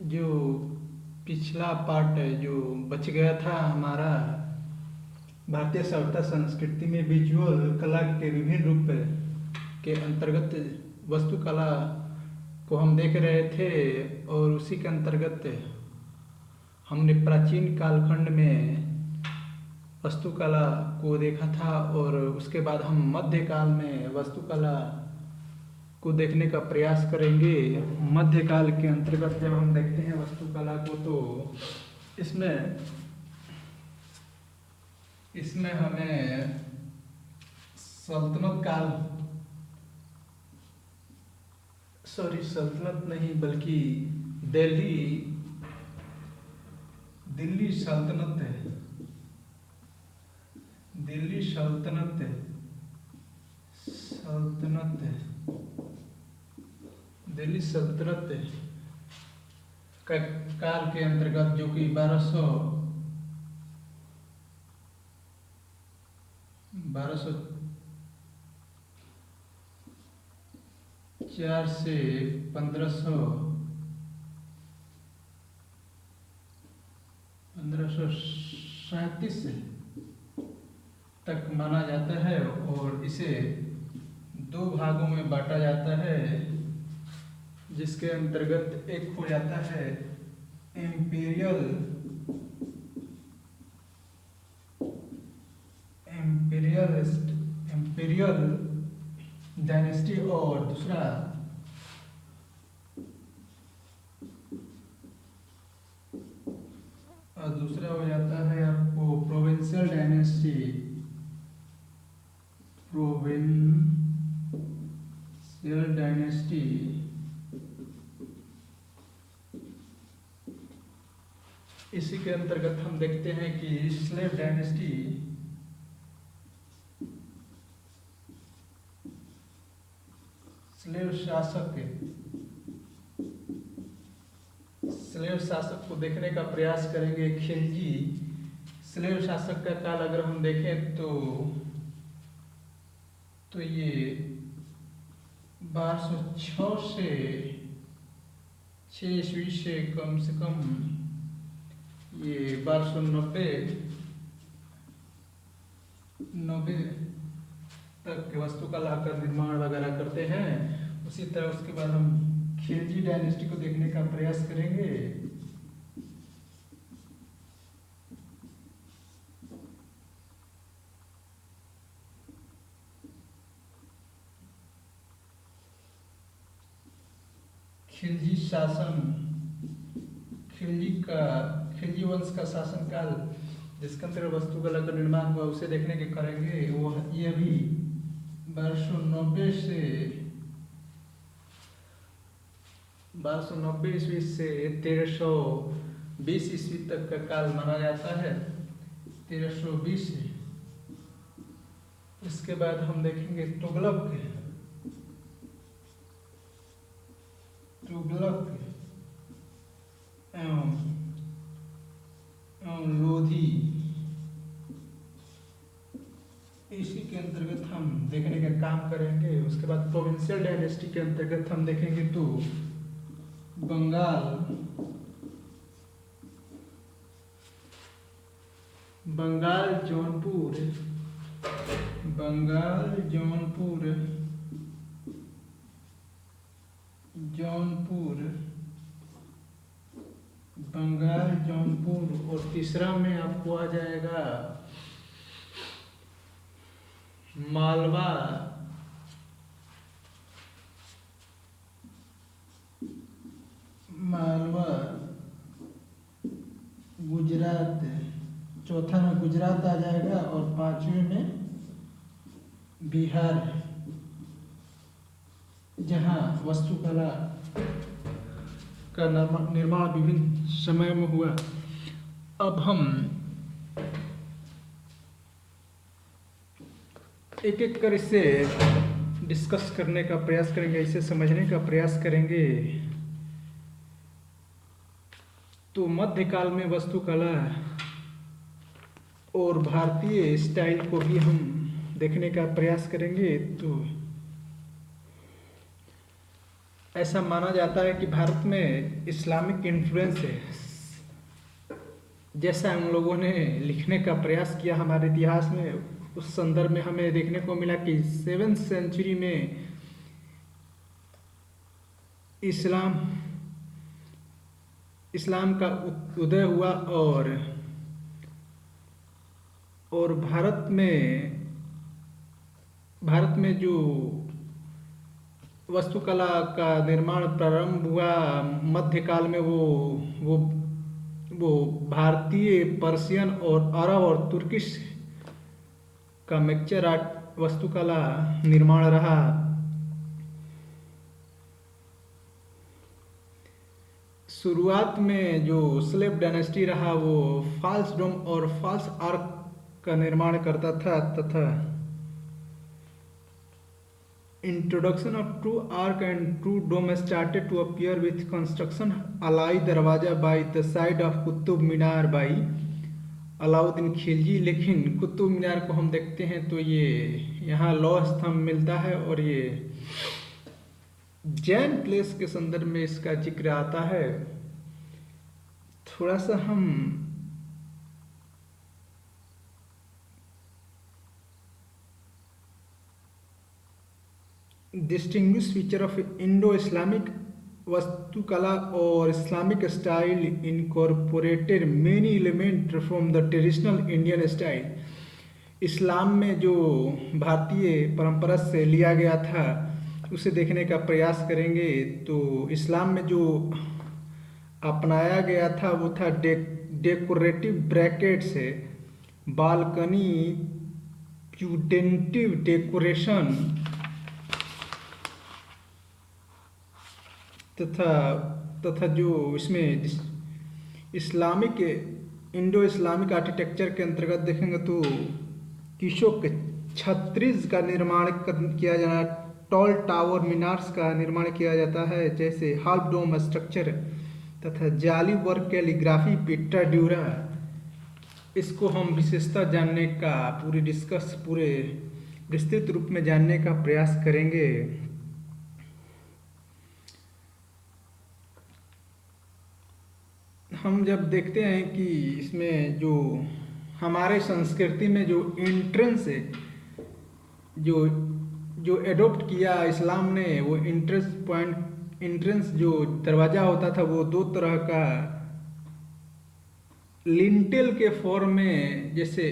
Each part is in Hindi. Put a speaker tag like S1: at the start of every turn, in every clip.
S1: जो पिछला पार्ट है जो बच गया था हमारा भारतीय सभ्यता संस्कृति में विजुअल कला के विभिन्न रूप के अंतर्गत वास्तुकला को हम देख रहे थे। और उसी के अंतर्गत हमने प्राचीन कालखंड में वास्तुकला को देखा था और उसके बाद हम मध्यकाल में वास्तुकला को देखने का प्रयास करेंगे। मध्यकाल के अंतर्गत जब हम देखते हैं वास्तुकला को तो इसमें इसमें हमें सल्तनत नहीं बल्कि दिल्ली दिल्ली सल्तनत है। दिल्ली सल्तनत है। दिल्ली सल्तनत का काल के अंतर्गत जो कि 1204 से 1537 तक माना जाता है और इसे दो भागों में बांटा जाता है, जिसके अंतर्गत एक हो जाता है इम्पीरियल इम्पीरियल डायनेस्टी और दूसरा हो जाता है आपको प्रोविंशियल डायनेस्टी। इसी के अंतर्गत हम देखते हैं कि स्लेव डायनेस्टी स्लेव शासक को देखने का प्रयास करेंगे। खिलजी स्लेव शासक का काल अगर हम देखें तो ये 1206 से 6 ईस्वी से कम ये 1290 तक वास्तुकला का निर्माण वगैरह करते हैं। उसी तरह उसके बाद हम खिलजी डायनेस्टी को देखने का प्रयास करेंगे। खिलजी वंश का शासनकाल जिसके अंतर्गत वास्तुकला का निर्माण हुआ उसे देखने के करेंगे। वो ये भी 1290 ईस्वी से 1320 ईस्वी तक का काल माना जाता है। 1320 इसके बाद हम देखेंगे तुगलक एवं लोधी। इसी के अंतर्गत हम देखने का काम करेंगे। उसके बाद प्रोविंशियल डायनेस्टी के अंतर्गत हम देखेंगे तो बंगाल जौनपुर और तीसरा में आपको आ जाएगा मालवा गुजरात। चौथा में गुजरात आ जाएगा और पांचवें में बिहार है, जहाँ वास्तुकला का निर्माण विभिन्न समय में हुआ। अब हम एक एक कर इसे डिस्कस करने का प्रयास करेंगे, इसे समझने का प्रयास करेंगे। तो मध्यकाल में वास्तुकला और भारतीय स्टाइल को भी हम देखने का प्रयास करेंगे। तो ऐसा माना जाता है कि भारत में इस्लामिक इन्फ्लुएंस है। जैसा हम लोगों ने लिखने का प्रयास किया हमारे इतिहास में, उस संदर्भ में हमें देखने को मिला कि 7th सेंचुरी में इस्लाम इस्लाम का उदय हुआ और भारत में जो वास्तुकला का निर्माण प्रारंभ हुआ मध्यकाल में, वो भारतीय, पर्शियन और अरब और तुर्किश का मिक्सचर आर्ट वास्तुकला निर्माण रहा। शुरुआत में जो स्लेव डायनेस्टी रहा वो फॉल्स डोम और फॉल्स आर्क का निर्माण करता था, तथा introduction of true arch and true dome started to appear with construction Alai Darwaza by the side of Qutub Minar by Alauddin Khilji. लेकिन कुतुब मीनार को हम देखते हैं तो ये यहाँ लौह स्तंभ मिलता है, और ये जैन प्लेस के संदर्भ में इसका जिक्र आता है। थोड़ा सा हम distinguish feature of Indo Islamic वास्तुकला और Islamic style incorporated many element from the traditional Indian style. Islam में जो भारतीय परंपरा से लिया गया था उसे देखने का प्रयास करेंगे। तो इस्लाम में जो अपनाया गया था वो था डेकोरेटिव ब्रैकेट्स है, बालकनी, प्यूडेंटिव डेकोरेशन तथा जो इसमें इस्लामिक इंडो इस्लामिक आर्किटेक्चर के अंतर्गत देखेंगे तो किशोक छत्रीज का निर्माण किया जाना, टॉल टावर मीनार्स का निर्माण किया जाता है, जैसे हाफ डोम स्ट्रक्चर तथा जाली वर्क कैलीग्राफी पीटर ड्यूरा। इसको हम विशेषता जानने का पूरे विस्तृत रूप में जानने का प्रयास करेंगे। हम जब देखते हैं कि इसमें जो हमारे संस्कृति में जो एंट्रेंस है, जो एडॉप्ट किया इस्लाम ने, वो एंट्रेंस जो दरवाज़ा होता था वो दो तरह का लिंटेल के फॉर्म में, जैसे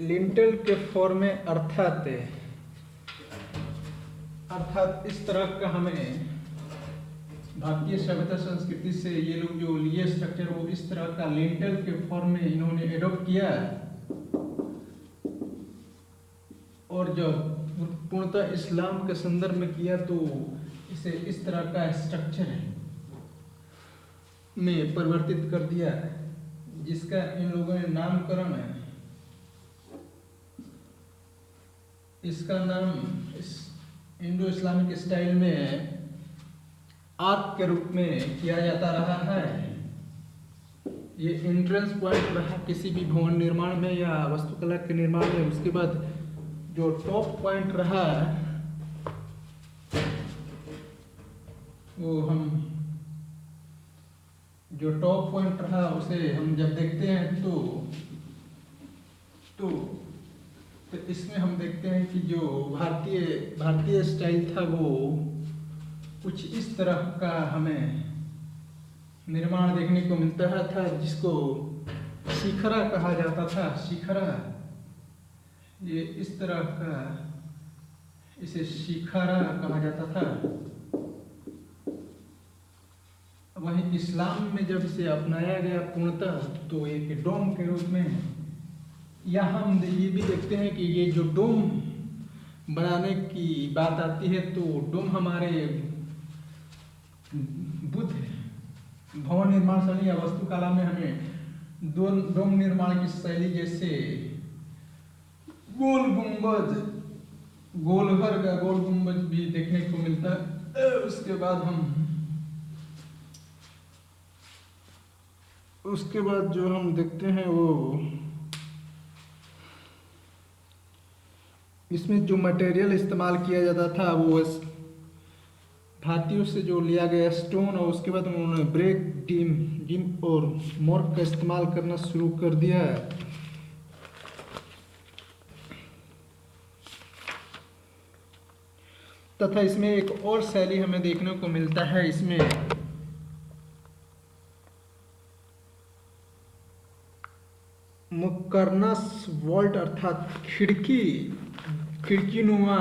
S1: लिंटेल के फॉर्म में अर्थात इस तरह का हमें भारतीय सभ्यता संस्कृति से ये लोग जो लिए स्ट्रक्चर वो इस तरह का लिंटेल के फॉर्म में इन्होंने एडॉप्ट किया, और जब पूर्णतः इस्लाम के संदर्भ में किया तो इसे इस तरह का स्ट्रक्चर में परिवर्तित कर दिया, जिसका इन लोगों ने नामकरण है, इसका नाम इस इंडो इस्लामिक स्टाइल में आर्क के रूप में किया जाता रहा है। ये एंट्रेंस पॉइंट रहा किसी भी भवन निर्माण में या वास्तुकला के निर्माण में। उसके बाद जो टॉप पॉइंट रहा उसे हम जब देखते हैं तो इसमें हम देखते हैं कि जो भारतीय स्टाइल था वो कुछ इस तरह का हमें निर्माण देखने को मिलता था, जिसको शिखरा कहा जाता था। शिखरा, ये इस तरह का, इसे शिखरा कहा जाता था। वहीं इस्लाम में जब इसे अपनाया गया पूर्णतः तो एक डोम के रूप में, यहाँ हम ये भी देखते हैं कि ये जो डोम बनाने की बात आती है तो डोम हमारे बुद्ध भवन निर्माण शैली या वास्तुकला में हमें डोम निर्माण की शैली, जैसे गोल गुंबद, गोलघर का गोल गुंबद भी देखने को मिलता है। उसके बाद जो हम देखते हैं वो इसमें जो मटेरियल इस्तेमाल किया जाता था वो हाथियों से जो लिया गया स्टोन और उसके बाद उन्होंने ब्रेक डिम डिम और मॉर्क का इस्तेमाल करना शुरू कर दिया। तथा इसमें एक और शैली हमें देखने को मिलता है। इसमें मुकर्नस वॉल्ट अर्थात खिड़की नुमा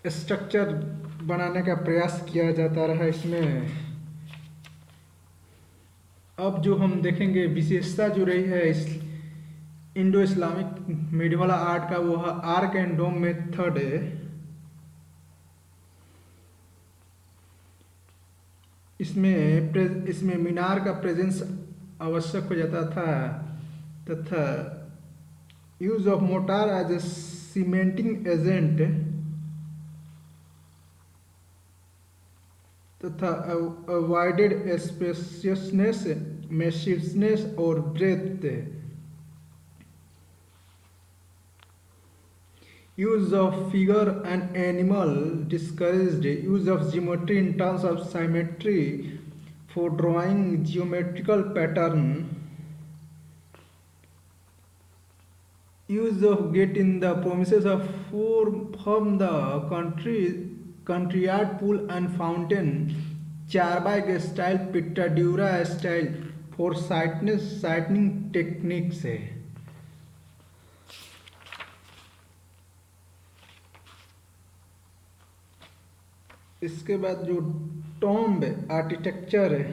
S1: स्ट्रक्चर बनाने का प्रयास किया जाता रहा इसमें। अब जो हम देखेंगे विशेषता जो रही है इस इंडो इस्लामिक मेडिवल आर्ट का, वो आर्क एंड डोम मेथड है। इसमें मीनार का प्रेजेंस आवश्यक हो जाता था तथा use of mortar as a cementing agent तथा अवॉइडेड स्पेसियसनेस, मैसिवनेस और breadth. use of figure and animal discouraged use of geometry in terms of symmetry for drawing geometrical pattern. Use of gate in the promises of from the country yard pool and fountain. Charbagh style, Pitadura style for sightening techniques है। इसके बाद जो टॉम्ब आर्किटेक्चर है,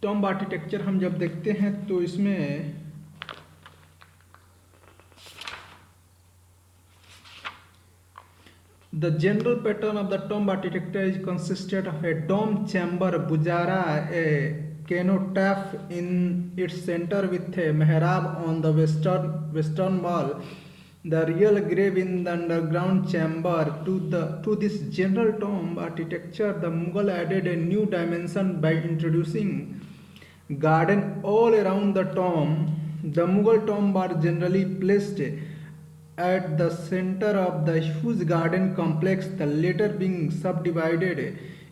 S1: टॉम्ब आर्किटेक्चर हम जब देखते हैं तो इसमें the general pattern of the tomb architecture is consisted of a dome chamber बुजारा, a cenotaph in its centre with a mihrab on the western wall. The real grave in the underground chamber. To this general tomb architecture, the Mughal added a new dimension by introducing garden all around the tomb. The Mughal tombs are generally placed at the center of the huge garden complex, the latter being subdivided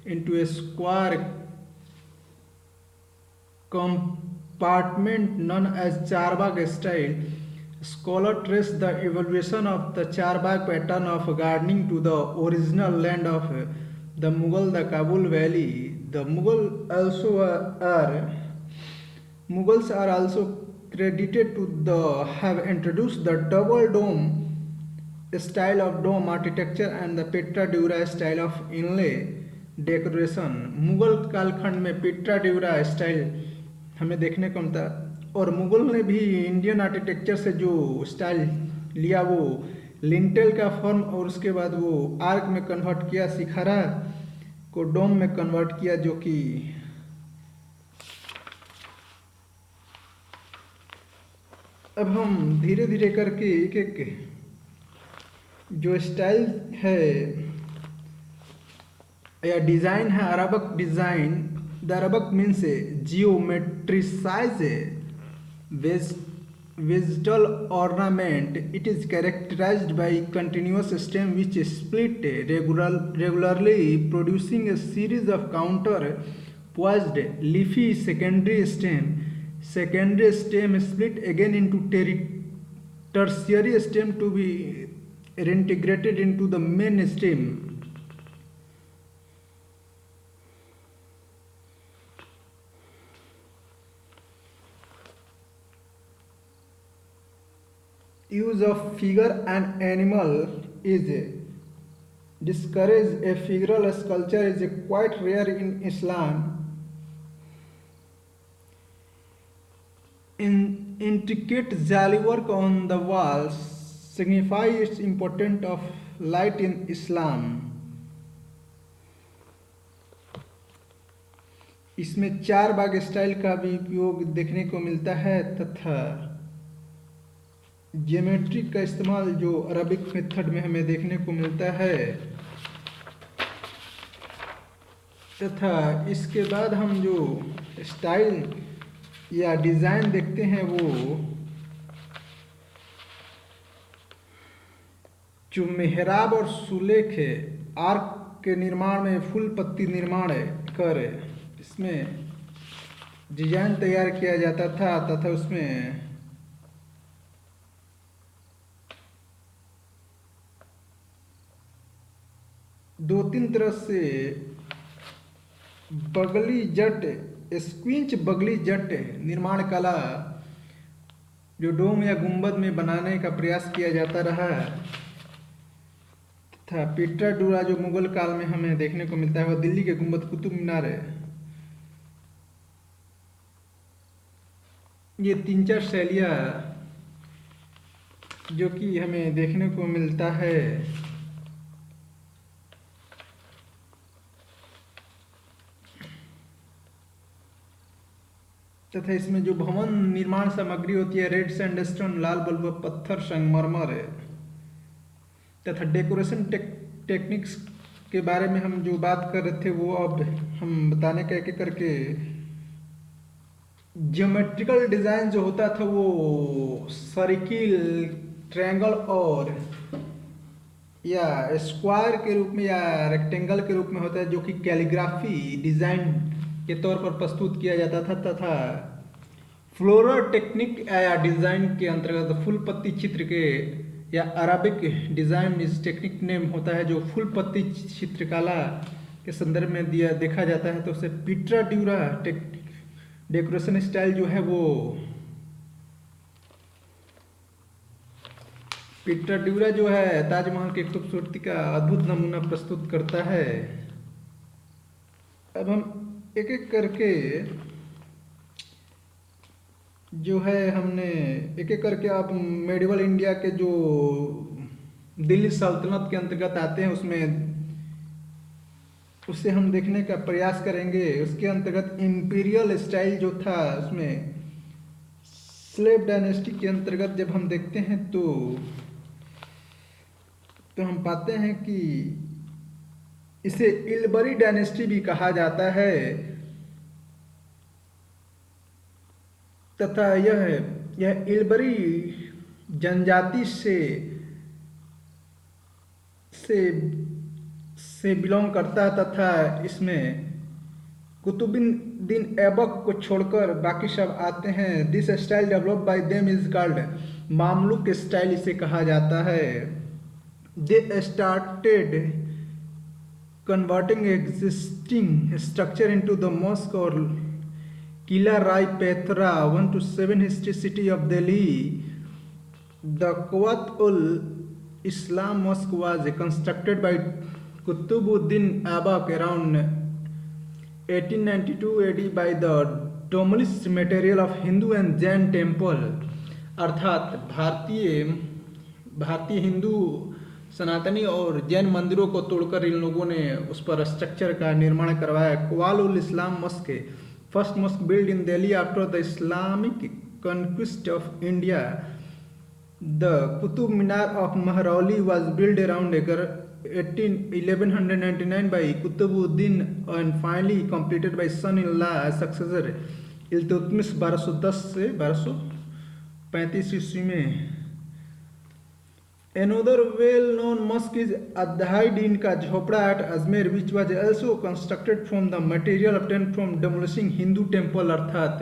S1: into a square compartment known as Charbagh style. Scholars trace the evolution of the Charbagh pattern of gardening to the original land of the Mughal, the Kabul Valley. The Mughals are also credited to have introduced the double dome style of dome architecture and the Petra Dura style of inlay decoration. Mughal कालखंड में पेट्रा ड्यूरा स्टाइल हमें देखने को मिलता, और मुगल ने भी इंडियन आर्किटेक्चर से जो स्टाइल लिया वो लिंटेल का फॉर्म और उसके बाद वो आर्क में कन्वर्ट किया, शिखरा को डोम में कन्वर्ट किया, जो कि अब हम धीरे धीरे करके एक एक जो स्टाइल है या डिज़ाइन है arabesque design, the arabesque means geometricise vegetal ornament. It is characterized by continuous stem which split regularly, producing a series of counter-poised leafy secondary stem. Secondary stem split again into tertiary stem to be reintegrated into the main stem. Use of figure and animal is discouraged. A figural sculpture is quite rare in Islam. Intricate jali work on the walls signify its importance of light in Islam. इसमें चार बाग स्टाइल का भी उपयोग देखने को मिलता है तथा ज्योमेट्री का इस्तेमाल जो अरबिक मेथड में हमें देखने को मिलता है, तथा इसके बाद हम जो स्टाइल या डिज़ाइन देखते हैं वो जो मेहराब और सुलेख है आर्क के निर्माण में फूल पत्ती निर्माण कर इसमें डिजाइन तैयार किया जाता था तथा उसमें दो तीन तरह से बगली जट स्क्विंच बगली जट निर्माण कला जो डोम या गुंबद में बनाने का प्रयास किया जाता रहा था। पीटर डूरा जो मुगल काल में हमें देखने को मिलता है वह दिल्ली के गुंबद कुतुब मीनार है। ये तीन चार शैलियाँ जो कि हमें देखने को मिलता है तथा इसमें जो भवन निर्माण सामग्री होती है रेड सैंडस्टोन लाल बलुआ पत्थर संगमरमर है तथा डेकोरेशन टेक्निक्स के बारे में हम जो बात कर रहे थे वो अब हम बताने का एक एक करके ज्योमेट्रिकल डिजाइन जो होता था वो सर्किल ट्रायंगल और या स्क्वायर के रूप में या रेक्टेंगल के रूप में होता है जो कि कैलीग्राफी डिजाइन के तौर पर प्रस्तुत किया जाता था तथा फ्लोरल टेक्निक या डिजाइन के अंतर्गत फूल पत्ती चित्र के या अराबिक डिजाइन इस टेक्निक नेम होता है जो फूल पत्ती चित्रकला के संदर्भ में दिया देखा जाता है। तो उसे पीटर ड्यूरा डेकोरेशन स्टाइल जो है वो पीटर ड्यूरा जो है ताजमहल की खूबसूरती का अद्भुत नमूना प्रस्तुत करता है। अब हम एक एक करके जो है हमने एक एक करके आप मेडिवल इंडिया के जो दिल्ली सल्तनत के अंतर्गत आते हैं उसमें उसे हम देखने का प्रयास करेंगे। उसके अंतर्गत इंपीरियल स्टाइल जो था उसमें स्लेव डायनेस्टी के अंतर्गत जब हम देखते हैं तो हम पाते हैं कि इसे इल्बरी डायनेस्टी भी कहा जाता है तथा यह इल्बरी जनजाति से बिलोंग करता है तथा इसमें कुतुबुद्दीन ऐबक को छोड़कर बाकी सब आते हैं। This style develop by them is called Mamluk style इसे कहा जाता है। They started converting existing structure into the mosque or Qila Rai Petra 1 to 7 history city of Delhi. The Quwat ul Islam mosque was constructed by Qutbuddin Aibak around 1892 AD by the demolished material of Hindu and Jain temple। अर्थात भारतीय हिंदू सनातनी और जैन मंदिरों को तोड़कर इन लोगों ने उस पर स्ट्रक्चर का निर्माण करवाया। Quwwat ul Islam mosque first mosque build in Delhi after the Islamic conquest of India. The Qutub Minar of Mehrauli was build around 1199 by Qutubuddin and finally completed by son-in-law successor Iltutmish 1210 से 1235 ईस्वी में। Another well-known mosque is Adhai Din ka Jhopda at Ajmer, which was also constructed from the material obtained from demolishing Hindu temple। अर्थात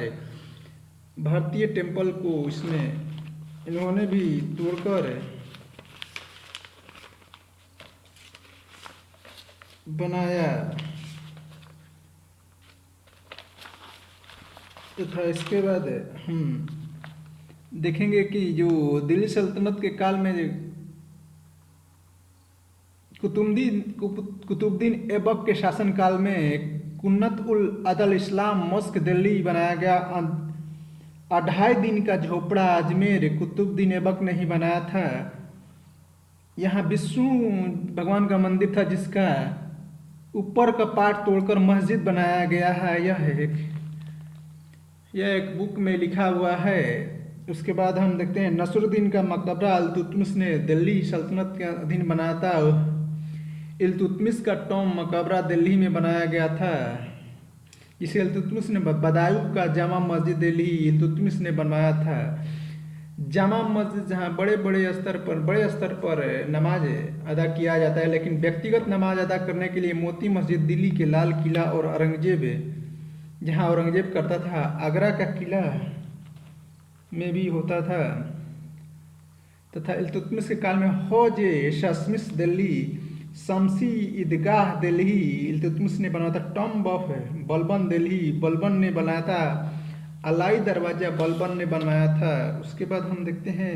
S1: भारतीय टेम्पल को इसमें इन्होंने भी तोड़कर बनाया तथा इसके बाद हम देखेंगे कि जो दिल्ली सल्तनत के काल में कुतुबुद्दीन ऐबक के शासन काल में कुन्नत उल अदल इस्लाम मस्क दिल्ली बनाया गया। 2.5 दिन का झोपड़ा अजमेर कुतुबुद्दीन ऐबक ने ही बनाया था। यहाँ विष्णु भगवान का मंदिर था जिसका ऊपर का पार्ट तोड़कर मस्जिद बनाया गया है। यह एक बुक में लिखा हुआ है। उसके बाद हम देखते हैं नसरुद्दीन का मकबरा इल्तुतमिश ने दिल्ली सल्तनत के अधीन बनाया था। इल्तुतमिश का टॉम मकबरा दिल्ली में बनाया गया था जिसे इल्तुतमिश ने बदायूं का जामा मस्जिद दिल्ली इल्तुतमिश ने बनवाया था। जामा मस्जिद जहाँ बड़े स्तर पर नमाज अदा किया जाता है, लेकिन व्यक्तिगत नमाज अदा करने के लिए मोती मस्जिद दिल्ली के लाल किला और औरंगजेब जहाँ औरंगजेब करता था, आगरा का किला में भी होता था, तथा इल्तुतमिश के काल में हौज शासमिश दिल्ली, शमसी ईदगाह दिल्ली इल्तुतमिश ने बनाया था, टॉम्ब ऑफ बलबन दिल्ली बलबन ने बनाया था, अलाई दरवाज़ा बलबन ने बनवाया था। उसके बाद हम देखते हैं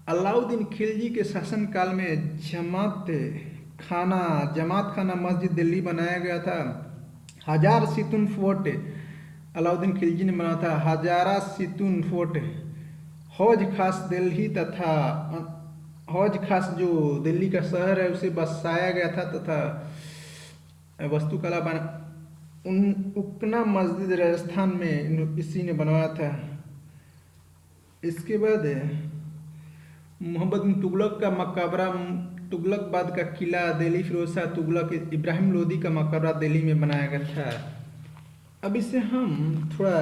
S1: अलाउद्दीन खिलजी के शासनकाल में जमात खाना मस्जिद दिल्ली बनाया गया था। हजार सितुन फोर्ट अलाउद्दीन खिलजी ने बनाया था, हजारा सितुन फोर्ट। हौज खास दिल्ली तथा हौज खास जो दिल्ली का शहर है उसे बसाया गया था, तथा वास्तुकला बना उकना मस्जिद राजस्थान में इसी ने बनवाया था। इसके बाद मोहम्मद बिन तुगलक का मकबरा तुगलकाबाद का किला दिल्ली, फिरोज शाह तुगलक इब्राहिम लोदी का मकबरा दिल्ली में बनाया गया था। अब इसे हम थोड़ा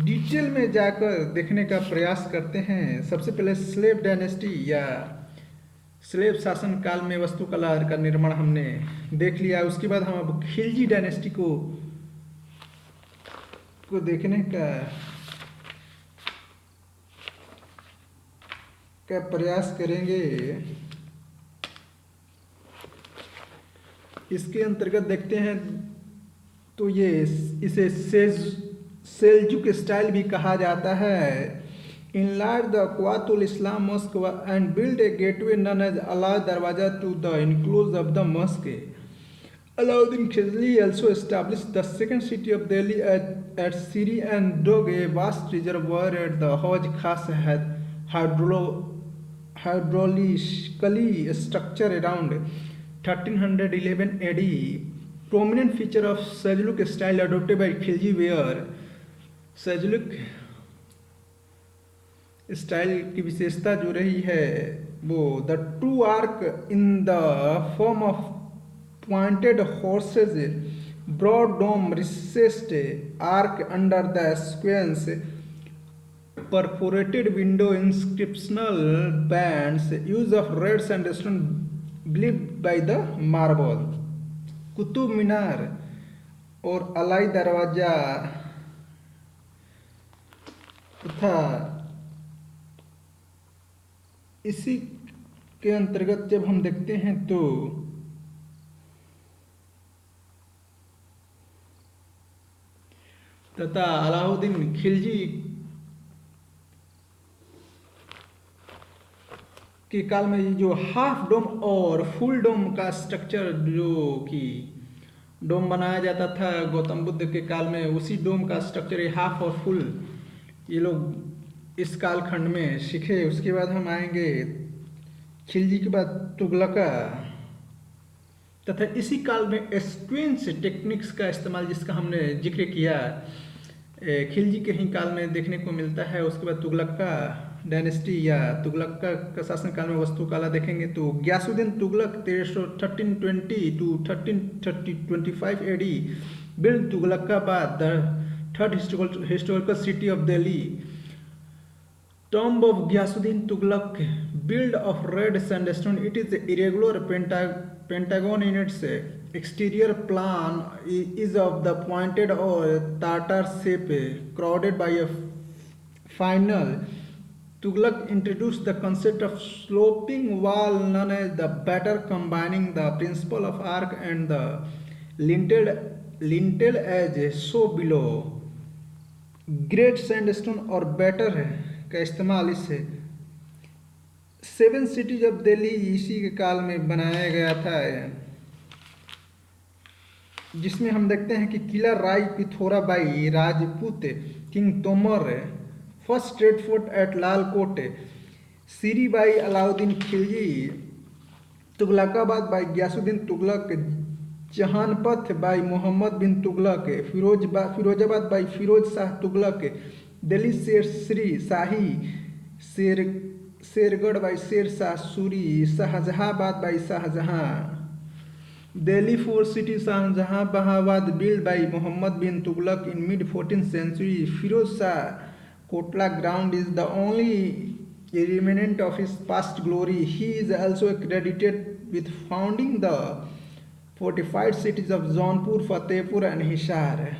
S1: डिटेल में जाकर देखने का प्रयास करते हैं। सबसे पहले स्लेव डायनेस्टी या स्लेव शासन काल में वास्तुकला का निर्माण हमने देख लिया। उसके बाद हम अब खिलजी डायनेस्टी को देखने का प्रयास करेंगे। इसके अंतर्गत देखते हैं तो इसे सेल्जुक स्टाइल भी कहा जाता है। Enlarged the Quwatul Islam Mosque and built a gateway known as Ala Darwaza to the enclosure of the mosque. Alauddin Khilji also established the second city of Delhi at Siri and dug a vast reservoir at the Hauj Khas hydraulically structure around 1311 AD. Prominent feature of Seljuk style adopted by Khilji were Seljuk style की विशेषता जो रही है वो the true arch in the form of pointed horses, broad dome recessed arch under the squinches, perforated window, inscriptional bands, use of red sandstone believed by the marble. Qutub Minar और अलाई दरवाजा तथा इसी के अंतर्गत जब हम देखते हैं तो तथा अलाउद्दीन खिलजी के काल में जो हाफ डोम और फुल डोम का स्ट्रक्चर जो कि डोम बनाया जाता था गौतम बुद्ध के काल में, उसी डोम का स्ट्रक्चर हाफ और फुल ये लोग इस कालखंड में सीखे। उसके बाद हम आएंगे खिलजी के बाद तुगलका तथा इसी काल में स्क्वेंस टेक्निक्स का इस्तेमाल जिसका हमने जिक्र किया खिलजी के ही काल में देखने को मिलता है। उसके बाद तुगलका डायनेस्टी या तुगलका का शासन काल में वास्तुकला देखेंगे तो Ghiyasuddin Tughlaq 1320 to 1325 AD built Tughlaqabad, the third historical city of Delhi. Tomb of Ghiyasuddin Tughlaq, built of red sandstone. It is irregular pentagon in its exterior plan is of the pointed or tartar shape, crowded by a funnel. Tughlaq introduced the concept of sloping wall known as the batter, combining the principle of arc and the lintel as so below. Great sandstone और बैटर का इस्तेमाल इससे 7 सिटीज ऑफ दिल्ली इसी के काल में बनाया गया था, जिसमें हम देखते हैं कि Qila Rai Pithora by Rajput king Tomar, first straight fort at Lalkot, Siri by Alauddin Khilji, Tughlaqabad by Ghiyasuddin Tughlaq, Jahanpanah by Mohammad bin Tughlaq, Firozabad by Firoz Shah Tughlaq, Delhi Sher Shri Shahi, Shergarh by Sher Shah Suri, Shahjahanabad by Shahjahan, Delhi fort city Shahjahanabad build by Mohammad bin Tughlaq in mid 14th century, Firoz Shah Kotla ground is the only remnant of his past glory. He is also credited with founding the fortified cities of Jaunpur, Fatehpur and Hisar.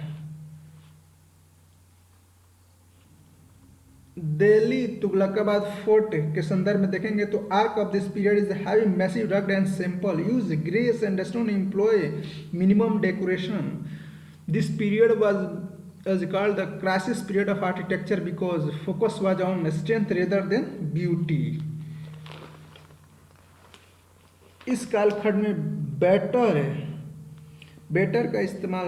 S1: Delhi Tughlakabad fort के संदर्भ में देखेंगे तो arch of this period is heavy massive rugged and simple use grace and stone employ minimum decoration this period was called the crisis period of architecture because focus was on strength rather than beauty. इस कालखंड में बेटर का इस्तेमाल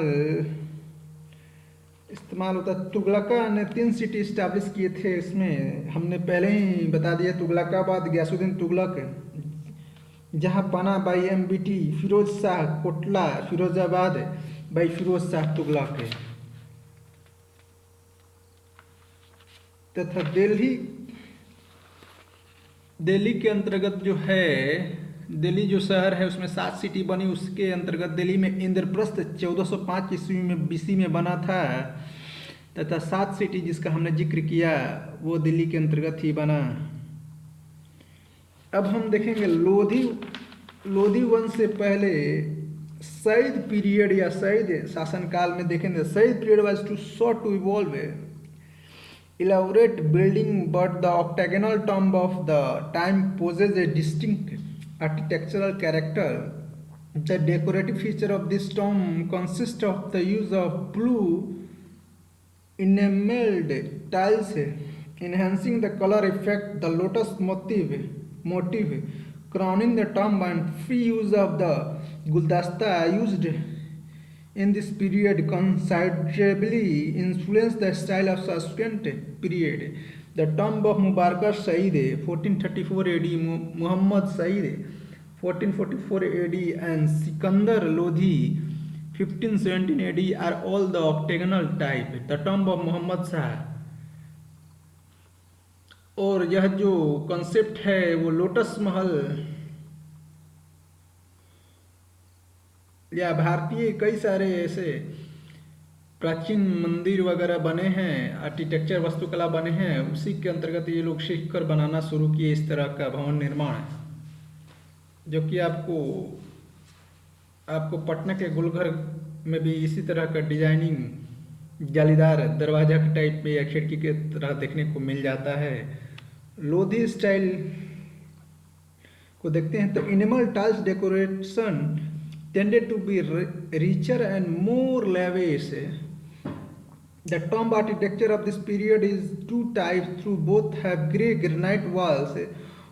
S1: होता है। तुगलका ने 3 सिटी इस्टेब्लिश किए थे। इसमें हमने पहले ही बता दिया, तुगलकाबाद गयासुद्दीन तुगलक, जहाँ बना by MBT Firoz Shah Kotla, Firozabad by Firoz Shah Tughlaq, तथा दिल्ली के अंतर्गत जो है, दिल्ली जो शहर है उसमें 7 सिटी बनी। उसके अंतर्गत दिल्ली में इंद्रप्रस्थ 1405 ईस्वी में BC में बना था, तथा 7 सिटी जिसका हमने जिक्र किया वो दिल्ली के अंतर्गत ही बना। अब हम देखेंगे लोधी वंश से पहले सईद पीरियड या सईद शासनकाल में देखेंगे। Sayyid period was too short to evolve elaborate building, but the octagonal tomb of the time poses a distinct architectural character. The decorative feature of this tomb consists of the use of blue enameled tiles, enhancing the color effect. The lotus motif crowning the tomb and free use of the guldasta used in this period considerably influenced the style of subsequent period. The tomb of Mubarak Saeed 1434 AD, Muhammad Saeed 1444 AD and Sikandar Lodhi 1517 AD are all the octagonal type. The tomb of Muhammad Shah, और यह जो कॉन्सेप्ट है वो लोटस महल या भारतीय कई सारे ऐसे प्राचीन मंदिर वगैरह बने हैं, आर्किटेक्चर वास्तुकला बने हैं, उसी के अंतर्गत ये लोग सीख कर बनाना शुरू किए इस तरह का भवन निर्माण, जो कि आपको पटना के गुलघर में भी इसी तरह का डिजाइनिंग जालीदार दरवाजा के टाइप में या खिड़की के तरह देखने को मिल जाता है। लोधी स्टाइल को देखते हैं तो animal tiles decoration tended to be richer and more lavish. The tomb architecture of this period is 2 types, through both have grey granite walls.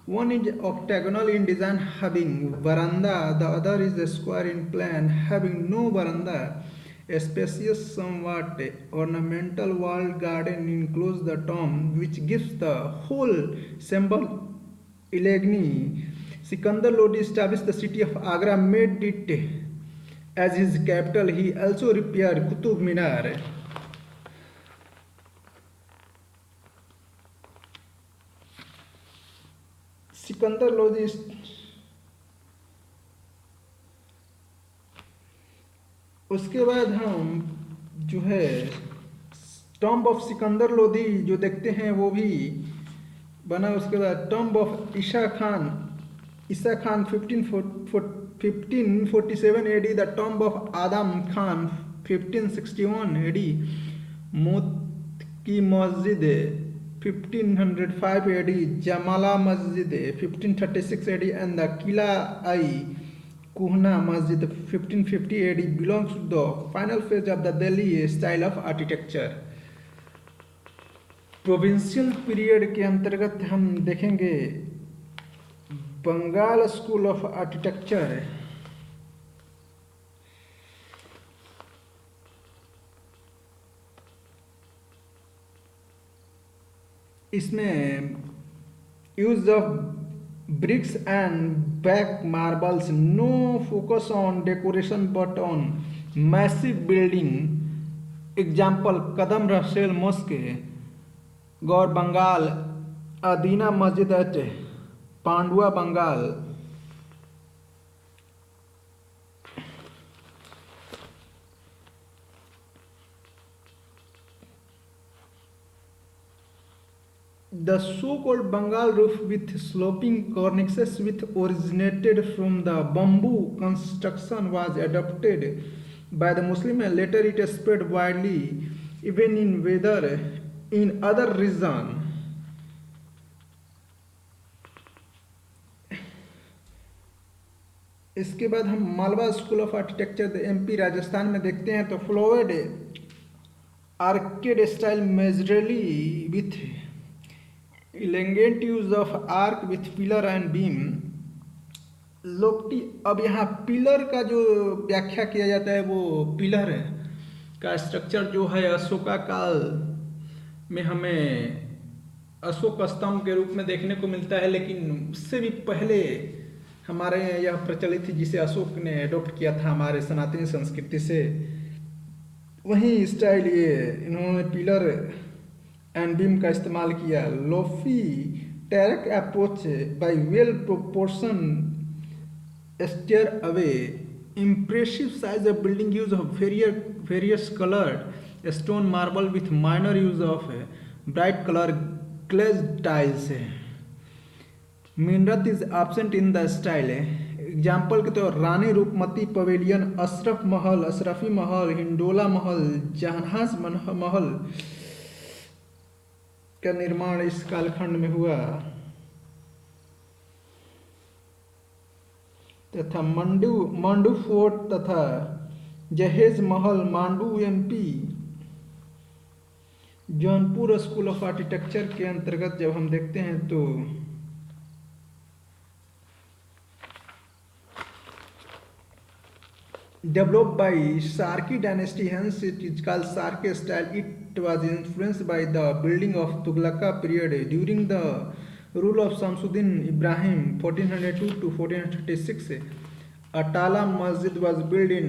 S1: One is octagonal in design having veranda, the other is square in plan having no veranda. A spacious, somewhat ornamental walled garden encloses the tomb, which gives the whole symbol elegance. Sikandar Lodi established the city of Agra, made it as his capital. He also repaired Qutub Minar. Sikandar Lodhi उसके बाद हम जो है टॉम्ब ऑफ सिकंदर लोधी जो देखते हैं वो भी बना। उसके बाद tomb of Isa Khan 1547 AD, the tomb of Adam Khan 1561 AD, Mot ki Masjid 1505 AD, Jamala Masjid 1536 AD and the Qila-i Kuhna Masjid 1550 AD belongs to the final phase of the Delhi style of architecture. Provincial period के अंतर्गत हम देखेंगे बंगाल स्कूल ऑफ आर्किटेक्चर। इसमें use of bricks and black marbles, no focus on decoration but on massive building. Example Qadam Rasul mosque, Gaur Bengal, Adina Masjid at Pandua Bengal. The so-called Bengal roof with sloping cornices which originated from the bamboo construction was adopted by the Muslim and later it spread widely even in other regions. इसके बाद हम Malwa school of architecture MP Rajasthan में देखते हैं तो flowed arcade style majorly with elegant use of arch with pillar and beam लोकटी। अब यहाँ पिलर का जो व्याख्या किया जाता है वो पिलर का स्ट्रक्चर जो है अशोका काल में हमें अशोक स्तंभ के रूप में देखने को मिलता है, लेकिन उससे भी पहले हमारे यहाँ यह प्रचलित थी जिसे अशोक ने अडॉप्ट किया था हमारे सनातनी संस्कृति से। वही स्टाइल ये इन्होंने पिलर एंड बीम का इस्तेमाल किया। Lofty terrace approach by well proportion stairway impressive size of building use of various colored stone marble with minor use of bright color glazed tiles. Minaret is absent in the style. Example के तौर रानी रूपमती पवेलियन, अशरफी महल, हिंडोला महल, जहानाज महल का निर्माण इस कालखंड में हुआ तथा मांडू फोर्ट तथा जहेज महल Mandu MP Jaunpur school of architecture के अंतर्गत जब हम देखते हैं तो developed by Sarki dynasty, hence it is called Sarki style. It was influenced by the building of Tughlaka period during the rule of Shamsuddin Ibrahim 1402 to 1436. Atala Masjid was built in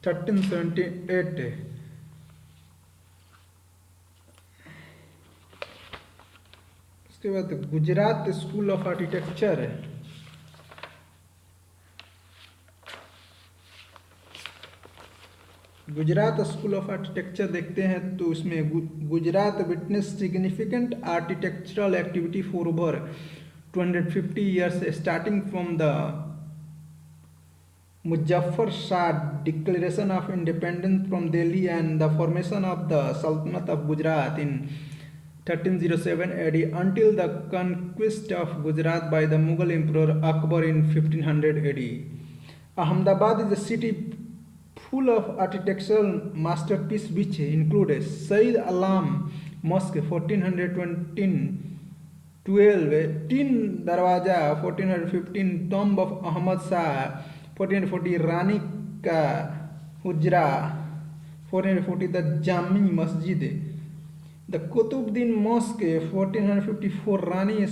S1: 1378. उसके बाद Gujarat school of architecture Gujarat school of architecture देखते हैं तो इसमें Gujarat witness significant architectural activity for over 250 years starting from the Muzaffar Shah declaration of independence from Delhi and the formation of the sultanate of Gujarat in 1307 AD until the conquest of Gujarat by the Mughal Emperor Akbar in 1500 AD. Ahmedabad is a city full of architectural masterpiece which include Sayyid Alam Mosque 1412, Tin Darwaja 1415, Tomb of Ahmad Shah 1440, Rani Ka Hujra 1440, the Jami Masjid, the Qutubuddin Mosque 1454, Rani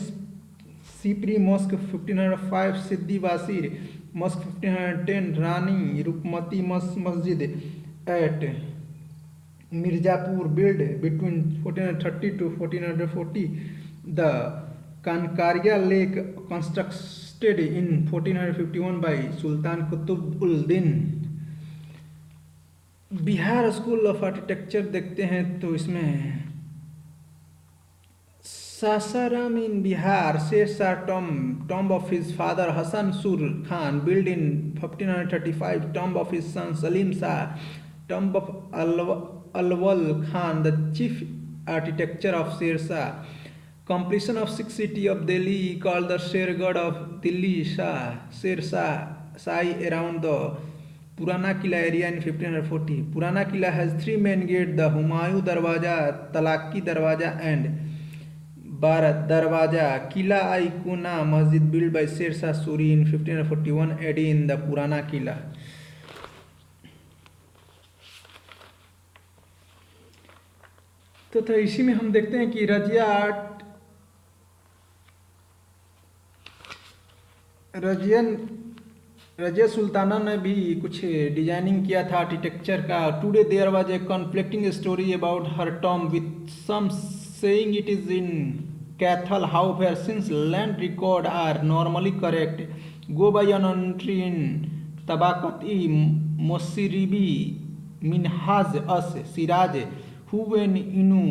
S1: Sipri Mosque 1505, Siddhi Wasir Mosque 1510, Rani Rukmati Masjid at Mirzapur built between 1430 to 1440. The Kankaria Lake constructed in 1451 by Sultan Qutb-ul-Din. Bihar school of architecture देखते हैं तो इसमें Sasaram in Bihar, Sher tomb of his father Hasan Sur Khan, built in 1535, tomb of his son Salim Shah, tomb of Alwal Khan, the chief architecture of Sher Shah, completion of 6 cities of Delhi called the Shergarh of Delhi Sher Shah around the Purana Kila area in 1540. Purana Kila has 3 main gates, the Humayun Darwaja, Talaki Darwaja and Bharat Darwaja. Kila Aikuna Masjid built by Sher Shah Suri in 1541 AD in the Purana Kila. तो इसी में हम देखते हैं कि रजिया सुल्ताना ने भी कुछ डिजाइनिंग किया था आर्किटेक्चर का। Today there was a conflicting story about her tomb with some saying it is in Cathal. However, since land records are normally correct, go by an entry in Tabaqat-e-Mosiribi Minhaj as Siraj Huwain Inu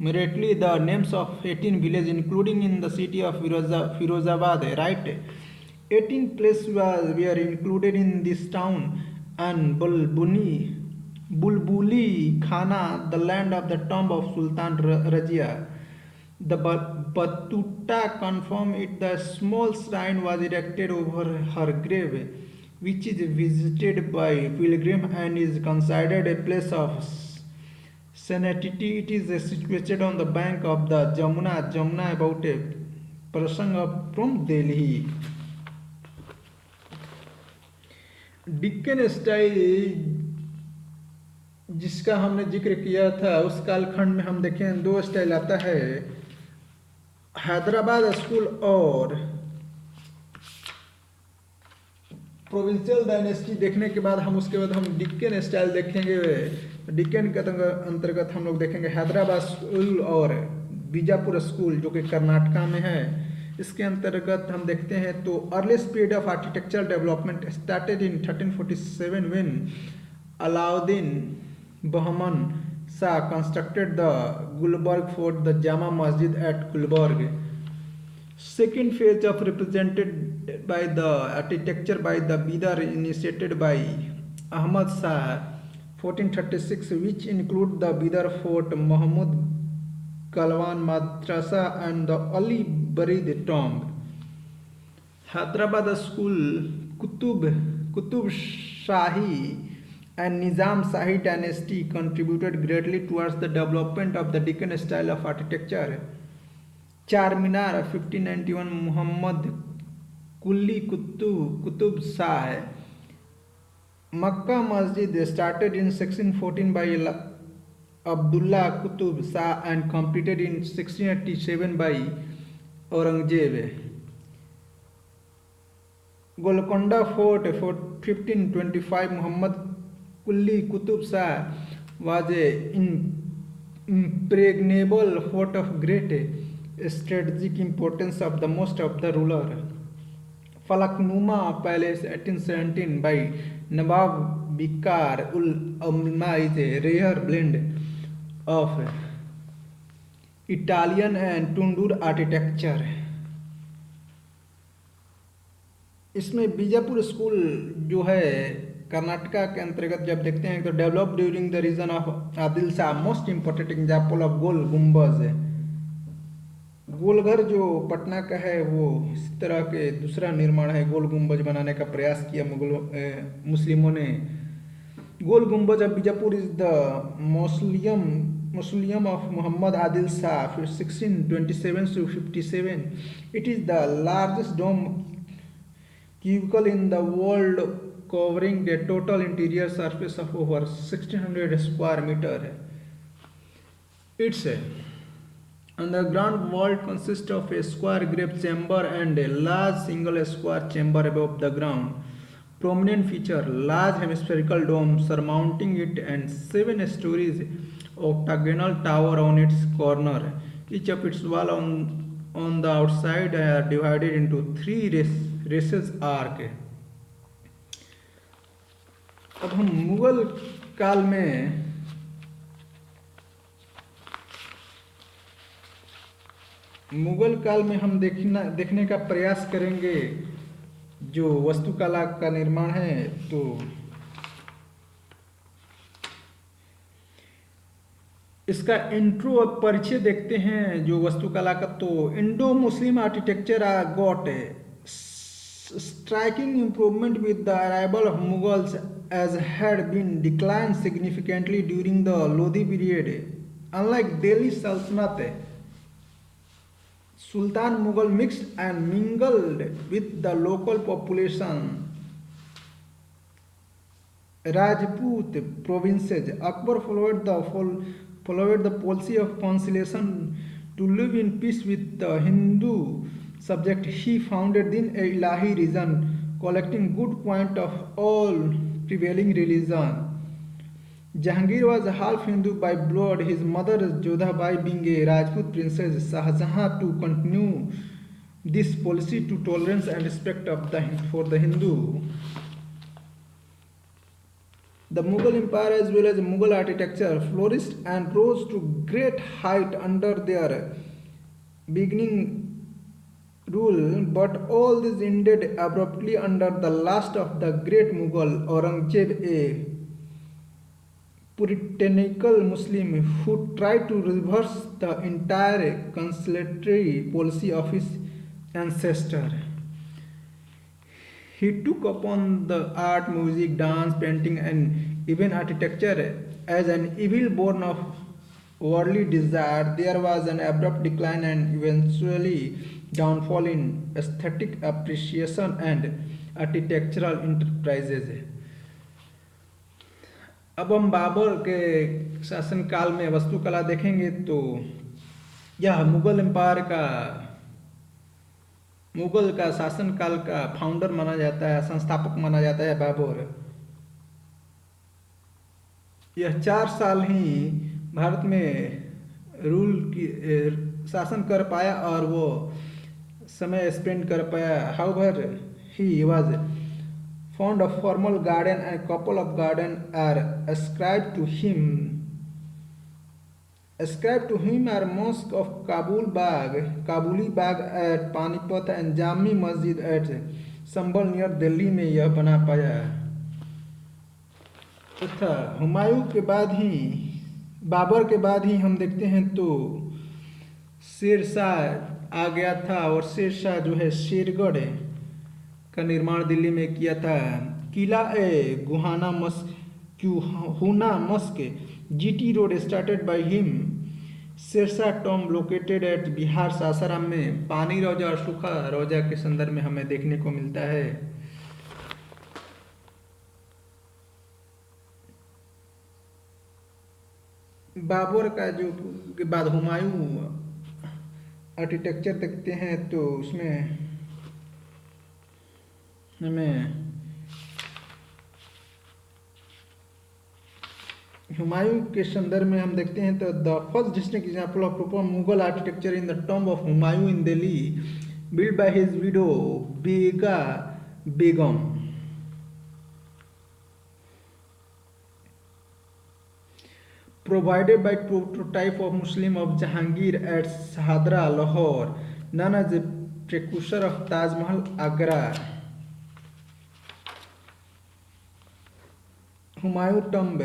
S1: Miraculously, the names of 18 villages, including in the city of Firozabad, right? 18 places were included in this town, and Bulbuli Khana, the land of the tomb of Sultan Razia. The Batuta confirmed it. The small shrine was erected over her grave, which is visited by pilgrims and is considered a place of sanctity. It is situated on the bank of the Jamuna about a person from Delhi. Deccan style जिसका हमने जिक्र किया था, उस कालखंड में हम देखें दो स्टाइल आता है, हैदराबाद स्कूल और प्रोविंशियल डायनेस्टी। देखने के बाद हम उसके बाद हम डिक्कन स्टाइल देखेंगे। डिक्कन के अंतर्गत हम लोग देखेंगे हैदराबाद स्कूल और बीजापुर स्कूल जो कि कर्नाटका में है। इसके अंतर्गत हम देखते हैं तो earliest period of architectural development started in 1347 when Alauddin Bahman Shah constructed the Gulbarga fort, the Jama Masjid at Gulbarga. Second phase of represented by the architecture by the Bidar initiated by Ahmad Shah 1436, which include the Bidar Fort, Mahmud Galwan Madrasa and the Ali Barid tomb. Hyderabad School, Qutub Shahi and Nizam Shahi dynasty contributed greatly towards the development of the Deccan style of architecture. Charminar 1591 Mohammad Quli Qutub Shah. Mecca Masjid started in 1614 by Abdullah Qutub Shah and completed in 1687 by Aurangzeb. Golconda Fort 1525 Muhammad Quli Qutub Shah was an impregnable fort of great strategic importance of the most of the ruler. Falaknuma Palace 1817 by Nawab Bikar ul Amma is a rare blend of Italian and Tundur architecture. इसमें बीजापुर स्कूल जो है कर्नाटका के अंतर्गत जब देखते हैं तो develop during the reign of Adil Shah. Most important example of Gol Gumbaz है। गोलघर जो पटना का है वो इस तरह के दूसरा निर्माण है। गोल गुम्बज बनाने का प्रयास किया मुस्लिमों ने। Gol Gumbaz of Bijapur is the mausoleum of Mohammed Adil Shah 1627 to 57। It is the largest dome cubicle in the world, covering the total interior surface of over 1600 square meter. Its underground vault consists of a square grave chamber and a large single square chamber above the ground. Prominent feature: large hemispherical dome surmounting it and 7 stories octagonal tower on its corner. Each of its wall on the outside are divided into 3 recesses arch. अब हम मुगल काल में हम देखने का प्रयास करेंगे जो वास्तुकला का निर्माण है। तो इसका इंट्रो और परिचय देखते हैं जो वास्तुकला का। तो Indo Muslim architecture got striking improvement with the arrival of Mughals, as had been declined significantly during the Lodi period. Unlike Delhi Sultanate, Sultan Mughal mixed and mingled with the local population. Rajput provinces. Akbar followed the policy of conciliation to live in peace with the Hindu subject. He founded Din Ilahi region, collecting good point of all prevailing religion. Jahangir was half Hindu by blood, his mother Jodhabai being a Rajput princess. Shahjahan to continue this policy to tolerance and respect for the Hindu. The Mughal Empire as well as Mughal architecture flourished and rose to great height under their beginning rule, but all this ended abruptly under the last of the great Mughal, Aurangzeb, a puritanical Muslim who tried to reverse the entire conciliatory policy of his ancestor. He took upon the art, music, dance, painting, and even architecture as an evil born of worldly desire. There was an abrupt decline and eventually downfall in aesthetic appreciation and architectural enterprises. अब हम बाबर के शासनकाल में वास्तुकला देखेंगे तो यह मुगल का शासनकाल का फाउंडर माना जाता है, संस्थापक माना जाता है बाबर। यह 4 साल ही भारत में शासन कर पाया और वो समय स्पेंड कर पाया। However he was fond of formal garden and a couple of gardens are ascribed to him. Ascribed to him are mosque of Kabuli Bagh at Panipat and Jami Masjid at Sambal near Delhi में यह बना पाया तथा हुमायूं के बाद ही बाबर के बाद ही हम देखते हैं तो शेरशाह आ गया था और शेरशाह जो है शेरगढ़ का निर्माण दिल्ली में किया था। Qila e Kuhna mosque GT road started by him. Shershah tomb located at Bihar Sasaram में पानी रोजा और सूखा रोजा के संदर्भ में हमें देखने को मिलता है। बाबर का जो के बाद हुमायूं आर्किटेक्चर देखते हैं तो उसमें हमें हुमायूं के संदर्भ में हम देखते हैं तो the first distinct example of proper Mughal architecture in the tomb of Humayun in Delhi build by his widow Bega Begum. Provided by prototype of Muslim of Jahangir at Shahadra, Lahore, known as a precursor of Taj Mahal, Agra. Humayun tomb.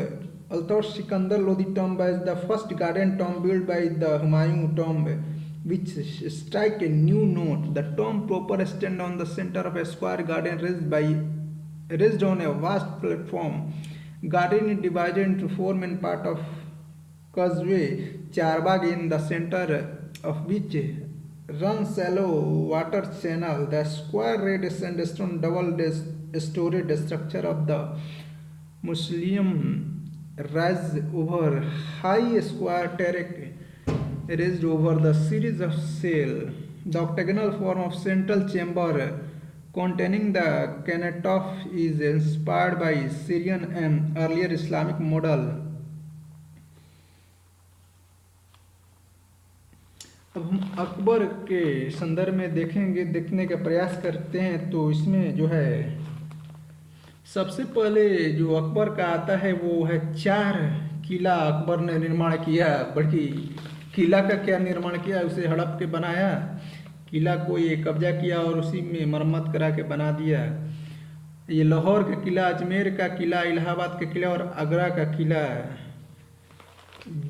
S1: Although Sikandar Lodi tomb is the first garden tomb built by the Humayun tomb, which strike a new note. The tomb proper stands on the center of a square garden raised on a vast platform. Garden is divided into 4 main parts of causeway, Charbagh, in the center of which runs shallow water channel. The square red sandstone double-storied structure of the Muslim rise over high square terrace raised over the series of cells. The octagonal form of central chamber containing the cenotaph is inspired by Syrian and earlier Islamic model. अब हम अकबर के संदर्भ में देखने का प्रयास करते हैं तो इसमें जो है सबसे पहले जो अकबर का आता है वो है 4 किला अकबर ने निर्माण किया। बल्कि किला का क्या निर्माण किया, उसे हड़प के बनाया, किला को ये कब्जा किया और उसी में मरम्मत करा के बना दिया। ये लाहौर का किला, अजमेर का किला, इलाहाबाद का किला और आगरा का किला,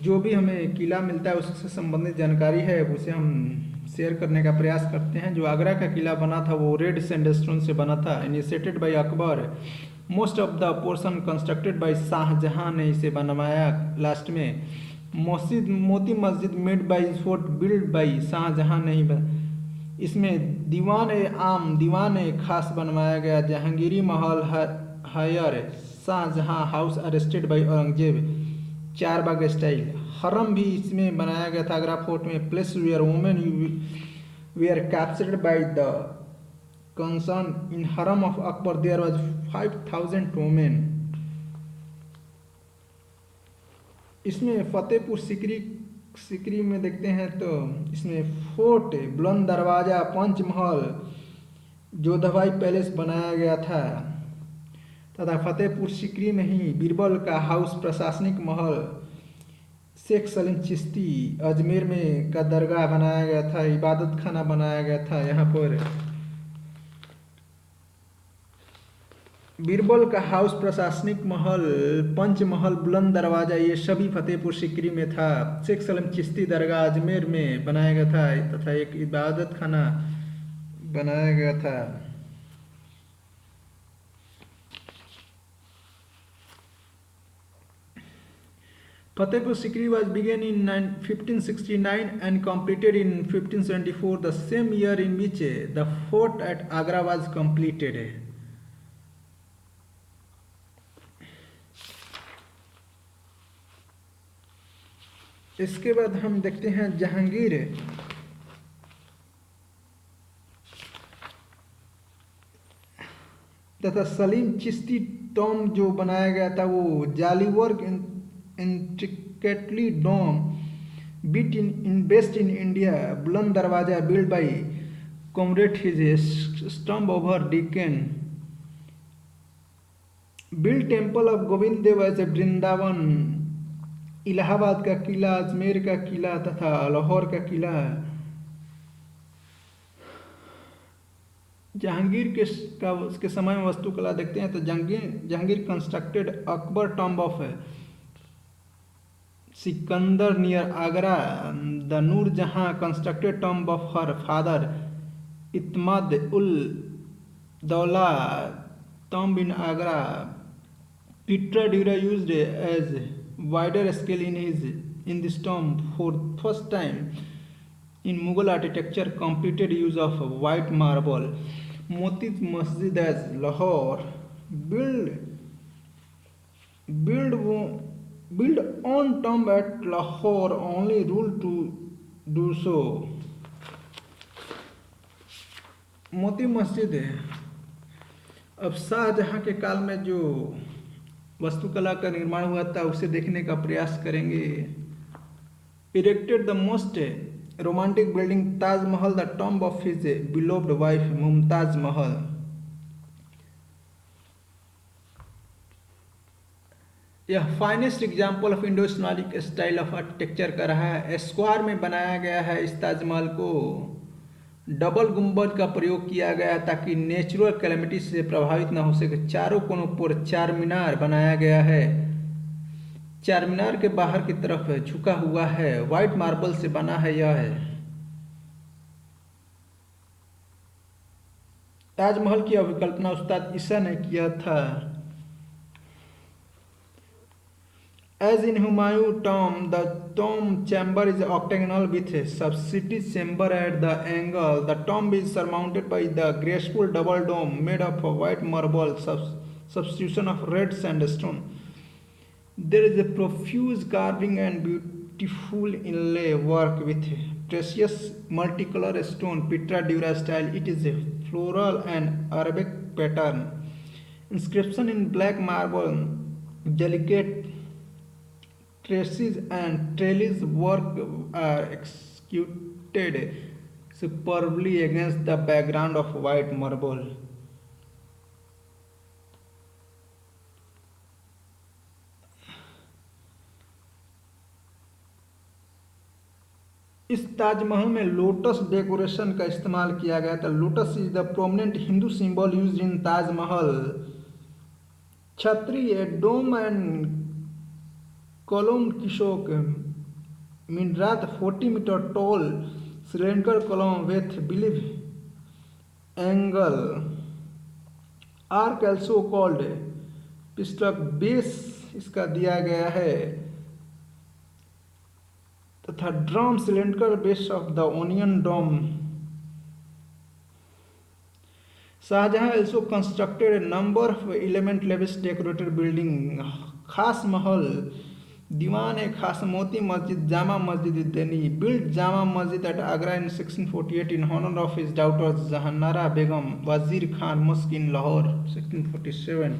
S1: जो भी हमें किला मिलता है उससे संबंधित जानकारी है उसे हम शेयर करने का प्रयास करते हैं। जो आगरा का किला बना था वो रेड सैंडस्टोन से बना था। Initiated by Akbar, most of the portion constructed by Shahjahan ने इसे बनवाया लास्ट में। Moti Masjid made by fort build by Shahjahan ने ही इसमें दीवान ए खास बनवाया गया। Jahangiri Mahal higher Shahjahan house arrested by Aurangzeb, Charbagh style. हरम भी इसमें बनाया गया था आगरा फोर्ट में, place where women were captured by the concern in harem of Akbar there was 5000 women. इसमें फतेहपुर सिकरी में देखते हैं तो इसमें फोर्ट, बुलंद दरवाजा, पंचमहल, जोधाबाई पैलेस बनाया गया था तथा फतेहपुर सीकरी में ही बीरबल का हाउस प्रशासनिक महल, शेख सलीम चिश्ती अजमेर में का दरगाह बनाया गया था, इबादत खाना बनाया गया था। यहाँ पर बीरबल का हाउस प्रशासनिक महल, पंच महल, बुलंद दरवाजा, ये सभी फतेहपुर सीकरी में था। शेख सलीम चिश्ती दरगाह अजमेर में बनाया गया था तथा एक इबादत खाना बनाया गया था। Fatehpur Sikri was begun in 1569 and completed in 1574, the same year in which the fort at Agra was completed. इसके बाद हम देखते हैं जहांगीर तथा सलीम चिश्ती टॉम जो बनाया गया था वो जालीवर्क intricately dome built in India, बुलंद दरवाजा built by Comrade his stump over Deccan, built temple of Govind Dev as Vrindavan, Allahabad का किला, अजमेर का किला तथा लाहौर का किला। जहांगीर के समय में वास्तुकला देखते हैं तो Jahangir constructed Akbar tomb of Sikandar near Agra, the Noor Jahan constructed tomb of her father Itmad ud Daula tomb in Agra, pietra dura used as wider scale in this tomb for first time in Mughal architecture, completed use of white marble. Moti Masjid as Lahore, build on tomb at Lahore, only rule to do so. Moti Masjid है। अब शाहजहां के काल में जो वास्तुकला का निर्माण हुआ था उसे देखने का प्रयास करेंगे। Erected the most romantic building Taj Mahal, the tomb of his beloved wife Mumtaz Mahal. यह finest example of Indo Islamic style of architecture का रहा है। स्क्वायर में बनाया गया है इस ताजमहल को। डबल गुंबद का प्रयोग किया गया ताकि नेचुरल कैलेमिटी से प्रभावित न हो सके। चारों कोनों पर चार मीनार बनाया गया है। चार मीनार के बाहर की तरफ झुका हुआ है, व्हाइट मार्बल से बना है। यह ताजमहल की अभिकल्पना उस्ताद ईसा ने किया था। As in Humayun tomb, the tomb chamber is octagonal with a subsidiary chamber at the angle. The tomb is surmounted by the graceful double dome made of white marble, substitution of red sandstone. There is a profuse carving and beautiful inlay work with precious multicolor stone, Petra Dura style. It is a floral and Arabic pattern. Inscription in black marble, delicate traces and trellis work are executed superbly against the background of white marble. इस ताजमहल में लोटस डेकोरेशन का इस्तेमाल किया गया था। Lotus is the prominent Hindu symbol used in Taj Mahal. Chhatri, a dome and column kishok, minaret 40 meter tall cylindrical column with believe angle, arc also called pishtaq base इसका दिया गया है तथा drum cylinder base of the onion dome. Shahjahan also constructed a number of element lavish decorated building. खास महल, दीवान ए खास, Moti Masjid, Jama Masjid Delhi, built Jama Masjid at Agra in 1648 in honor of his daughter Jahanara Begum, Wazir Khan Mosque in Lahore 1647.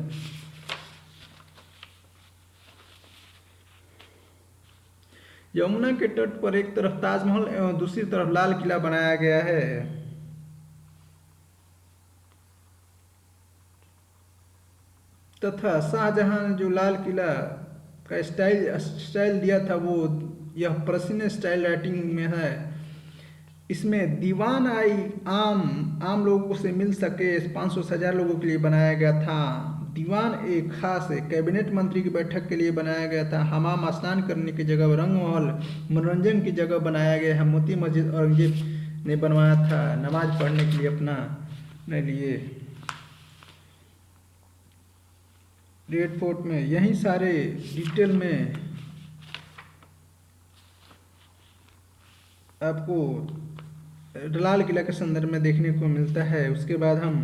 S1: Yamuna के तट पर एक तरफ ताजमहल एवं दूसरी तरफ लाल किला बनाया गया है। तथा शाहजहां ने जो लाल किला का स्टाइल दिया था वो यह प्राचीन स्टाइल राइटिंग में है। इसमें दीवान आई आम आम लोगों से मिल सके 500 से 1000 लोगों के लिए बनाया गया था। दीवान एक खास कैबिनेट मंत्री की बैठक के लिए बनाया गया था। हमाम स्नान करने की जगह, रंग महल मनोरंजन की जगह बनाया गया है। मोती मस्जिद औरंगजेब ने बनवाया था नमाज पढ़ने के लिए अपने लिए। रेड फोर्ट में यही सारे डिटेल में आपको लाल किला के संदर्भ में देखने को मिलता है। उसके बाद हम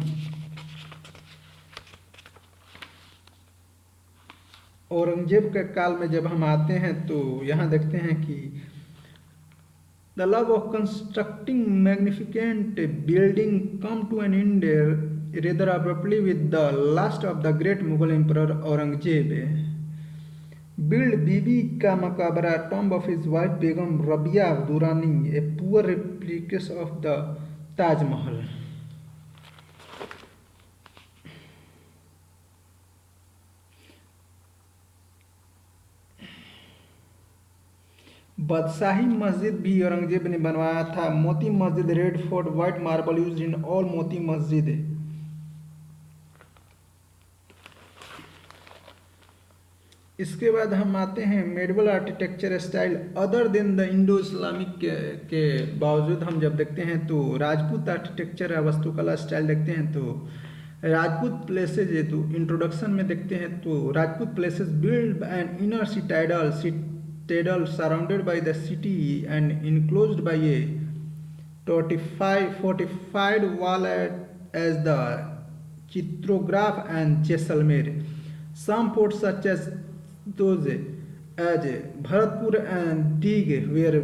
S1: औरंगजेब के काल में जब हम आते हैं तो यहाँ देखते हैं कि the love of constructing magnificent building come to an end rather abruptly with the last of the great Mughal emperor Aurangzeb. Build Bibi ka Maqbara tomb of his wife Begum Rabia Durani, a poor replication of the Taj Mahal. Badshahi Masjid भी औरंगजेब ने बनवाया था। Moti Masjid, red fort, white marble used in all Moti Masjid. इसके बाद हम आते हैं medieval architecture style other then the Indo Islamic के बावजूद हम जब देखते हैं तो राजपूत आर्किटेक्चर वास्तुकला स्टाइल देखते हैं तो राजपूत प्लेसेज तो इंट्रोडक्शन में देखते हैं तो Rajput places build an inner citadel surrounded by the city and enclosed by a fortified wall as the Chitrograph and Jaisalmer. Some forts such as those as Bharatpur and Dig were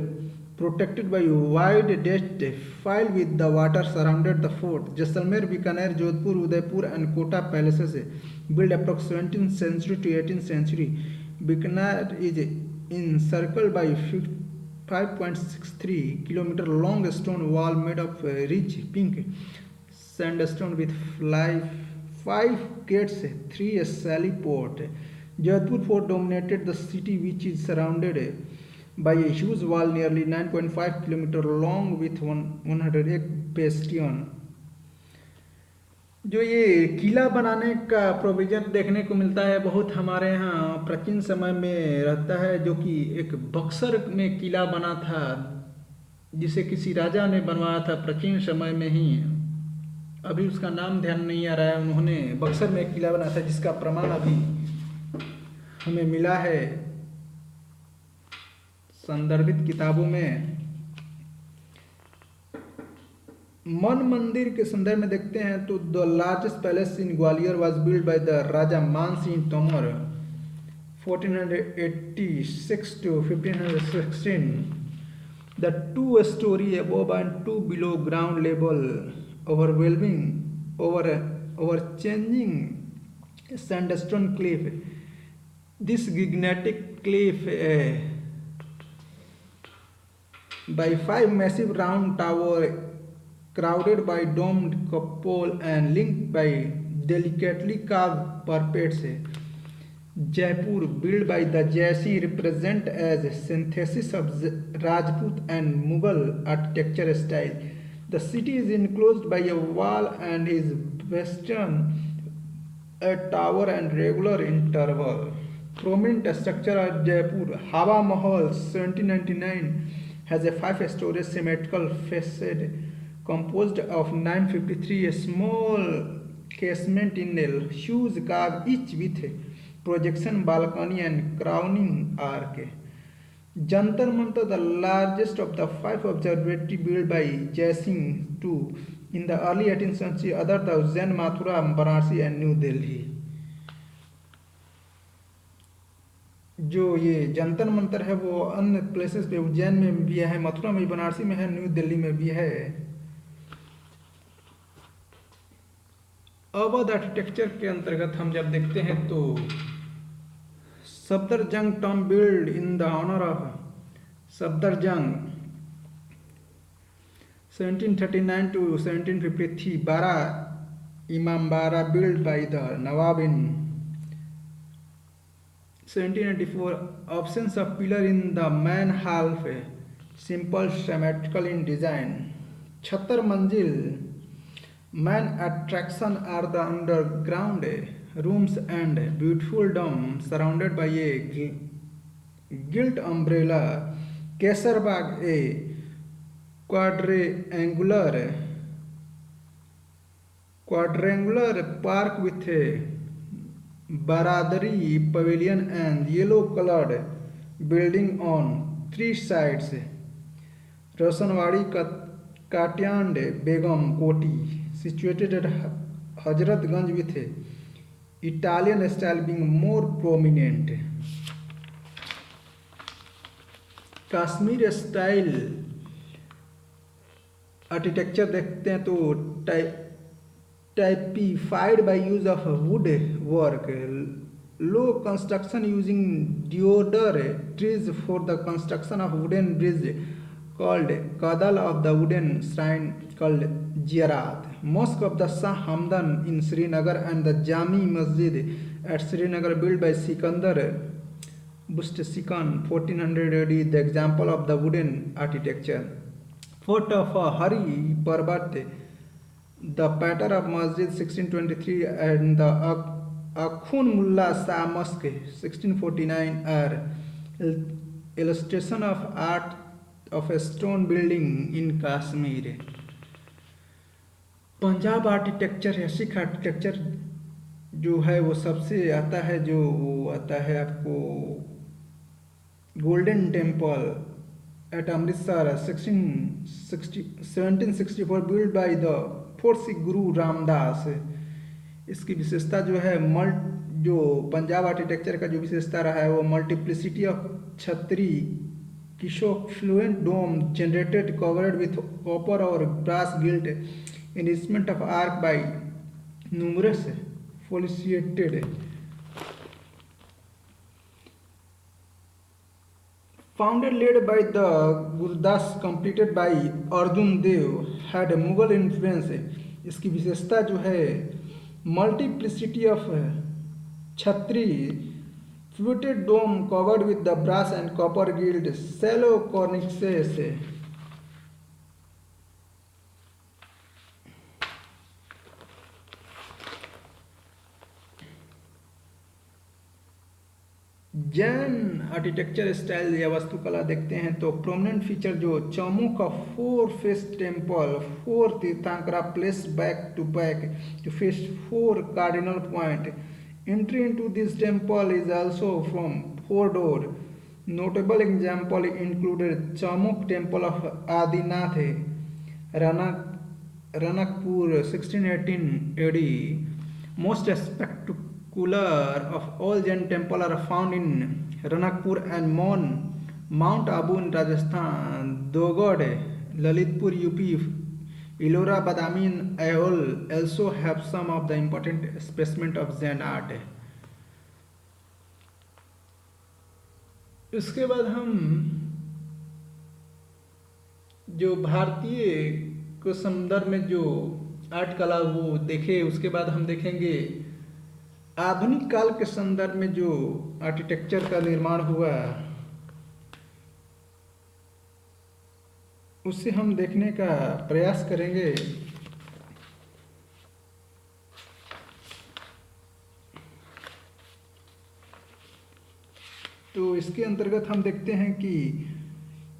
S1: protected by wide dashed file with the water surrounded the fort. Jaisalmer, Bikaner, Jodhpur, Udaipur and Kota palaces built approximately 17th century to 18th century. Bikaner is encircled by 5.63 kilometer long stone wall made of rich pink sandstone with 5 gates, 3 sally port. Jodhpur fort dominated the city, which is surrounded by a huge wall nearly 9.5 kilometer long with 108 bastion. जो ये किला बनाने का प्रोविजन देखने को मिलता है बहुत हमारे यहाँ प्राचीन समय में रहता है, जो कि एक बक्सर में किला बना था जिसे किसी राजा ने बनवाया था प्राचीन समय में ही। अभी उसका नाम ध्यान नहीं आ रहा है। उन्होंने बक्सर में एक किला बनाया था जिसका प्रमाण अभी हमें मिला है संदर्भित किताबों में। मन मंदिर के संदर्भ में देखते हैं तो the largest palace in Gwalior was build by the Raja Man Singh Tomar 1486 to 1516. The 2 story above and 2 below ground level overchanging sandstone cliff. This gigantic cliff by 5 massive round tower crowded by domed cupola and linked by delicately carved parapets. Jaipur, built by the Jaisi, represent as a synthesis of Rajput and Mughal architecture style. The city is enclosed by a wall and is bastion, a tower and regular interval. Prominent structure at Jaipur, Hawa Mahal, 1799, has a 5-story symmetrical facade composed of 953 small casement in a huge cave, each with a projection balcony and crowning arch. Jantar Mantar, the largest of the 5 observatory built by Jai Singh II in the early 18th century, other the Ujjain, Mathura, Varanasi and New Delhi. जो ये जंतर मंतर है वो अन्य प्लेसेस पे उज्जैन में भी है, मथुरा में भी, बनारसी में है, न्यू दिल्ली में भी है। अवध आर्किटेक्चर के अंतर्गत हम जब देखते हैं तो Safdarjung tomb build in the honour of Safdarjung 1739 to 1753, Bara Imambara build by the nawab in 1794 options of pillar in the main half simple symmetrical in design. 76 मंजिल main attraction are the underground rooms and beautiful dome surrounded by a gilt umbrella. Kesarbagh a quadrangular park with a Baradari pavilion and yellow colored building on three sides. Rosanwadi Katyand Begum Koti situated at Hazratganj with Italian style being more prominent. Kashmir style architecture देखते हैं तो typified by use of wood work, low construction using deodar trees for the construction of wooden bridge called kadal of the wooden shrine called ziyarat. Mosque of the Shah Hamdan in Srinagar and the Jami Masjid at Srinagar built by Sikandar Bustikan 1400 AD, the example of the wooden architecture. Fort of Hari Parbat, the pattern of Masjid 1623 and the Akhun Mullah Shah Mosque 1649 are illustration of art of a stone building in Kashmir. Punjab architecture या सिख आर्किटेक्चर जो है वो सबसे आता है, जो आता है आपको golden temple at Amritsar 1764 build by the fourth Sikh गुरु रामदास. इसकी विशेषता जो है जो पंजाब आर्किटेक्चर का जो विशेषता रहा है वो multiplicity of chhatri kiosk fluent dome generated covered with copper और brass gilt enrichment of arc by numerous foliated founded led by the Gurdas completed by Arjun Dev had a Mughal influence. इसकी विशेषता जो है multiplicity of छतरी fluted dome covered with the brass and copper gilt shallow cornices Jain architecture style या वास्तुकला देखते हैं तो प्रोमिनेंट फीचर जो चौमुख का 4 face temple 4 Tirthankara place back to back to face 4 cardinal point. Entry into this temple is also from 4 door. Notable example included Chaumukh temple of Adinath Ranakpur 1618 AD. Most spectacular of all Jain temples are found in Ranakpur and Mount Abu in Rajasthan, Dogod, Lalitpur, UP, Ellora, Badami and Aihole also have some of the important specimens of Jain art. इसके बाद हम जो भारतीय को संदर्भ में जो आर्ट कला वो देखे, उसके बाद हम देखेंगे आधुनिक काल के संदर्भ में जो आर्किटेक्चर का निर्माण हुआ उससे हम देखने का प्रयास करेंगे. तो इसके अंतर्गत हम देखते हैं कि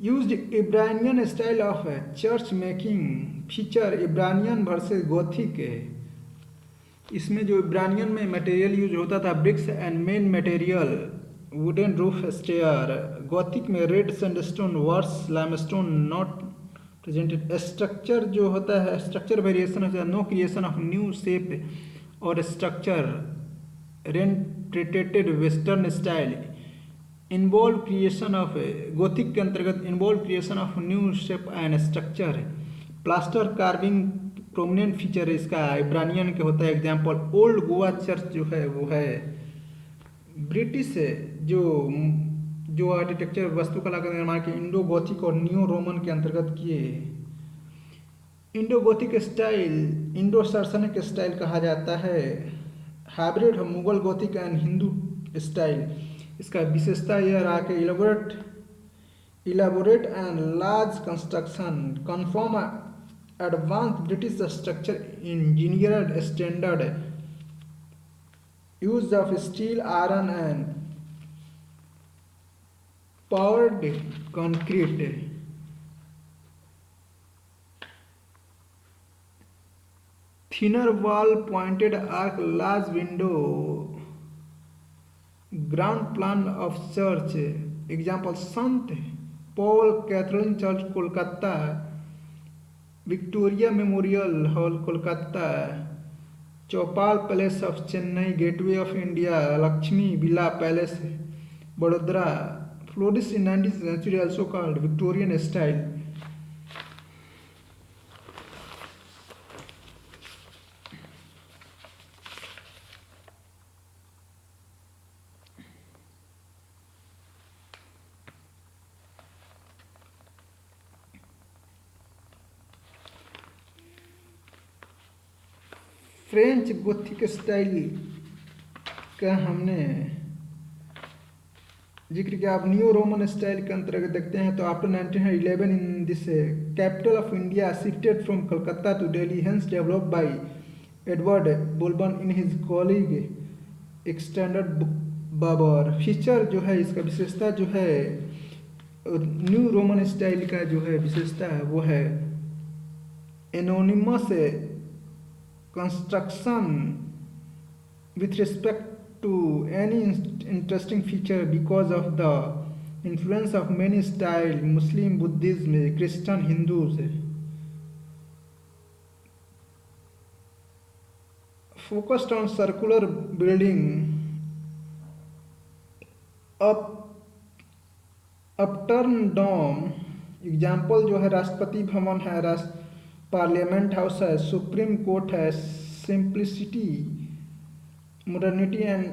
S1: used Iberian style of church making feature Iberian versus Gothic. इसमें जो इब्रानियन में मटेरियल यूज होता था bricks and main material wooden roof stair. Gothic में red sandstone versus limestone not presented. Structure जो होता है स्ट्रक्चर वेरिएशन होता है, no creation of new shape और structure orientated western style. Involve creation of Gothic के अंतर्गत involve creation of new shape and structure. Plaster carving prominent feature इसका इब्रानियन के होता है. एग्जाम्पल ओल्ड गोवा चर्च जो है वो है. ब्रिटिश जो आर्किटेक्चर वास्तुकला का निर्माण के इंडो गोथिक और न्यू रोमन के अंतर्गत किए. Indo Gothic style Indo Saracenic style कहा जाता है. Hybrid Mughal Gothic and Hindu style. इसका विशेषता यह रहा कि elaborate and large construction conform advanced British structure engineered standard, use of steel, iron and poured concrete. Thinner wall, pointed arch, large window, ground plan of church. Example: Sant Paul Cathedral Church, Kolkata; Victoria Memorial Hall, Kolkata; Chopal Palace of Chennai; Gateway of India, Lakshmi Villa Palace, Vadodara. Flourished in 19th century, also called Victorian style. French Gothic style का हमने जिक्र किया। अब न्यू रोमन स्टाइल के अंतर्गत देखते हैं तो after 1911 in this capital of India shifted from Calcutta to Delhi, hence developed by Edward Bolban in his colleague extended Babar. Feature जो है इसका विशेषता जो है न्यू रोमन स्टाइल का जो है विशेषता है वो है anonymous construction with respect to any interesting feature because of the influence of many styles: Muslim, Buddhism, Christian, Hindus. Focused on circular building, upturned dome. Example जो है राष्ट्रपति भवन है, पार्लियामेंट हाउस है, सुप्रीम कोर्ट है. Simplicity, modernity and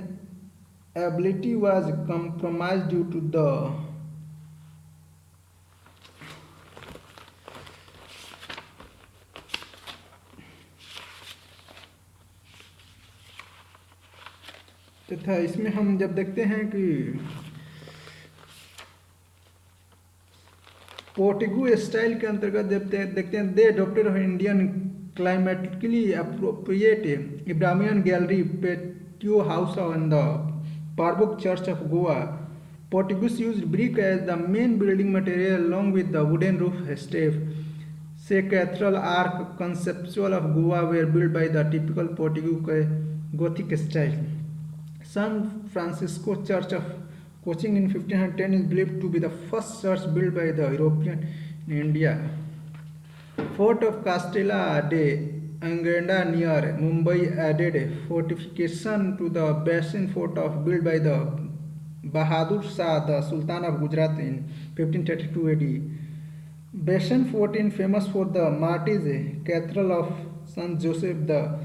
S1: ability was compromised due to the तथा इसमें हम जब देखते हैं कि पोर्टिगो स्टाइल के अंतर्गत जब देखते हैं they adopted Indian climatically appropriate Iberian gallery, patio house and the baroque church of Goa. Portuguese used brick as the main building material along with the wooden roof step. Say cathedral arch conceptual of Goa were built by the typical Portuguese Gothic style. San Francisco Church of Cochin in 1510 is believed to be the first church built by the European in India. Fort of Castella de Angada near Mumbai added fortification to the basin fort of built by the Bahadur Shah, the Sultan of Gujarat in 1532 AD. Basin fort is famous for the Martyrs Cathedral of Saint Joseph, the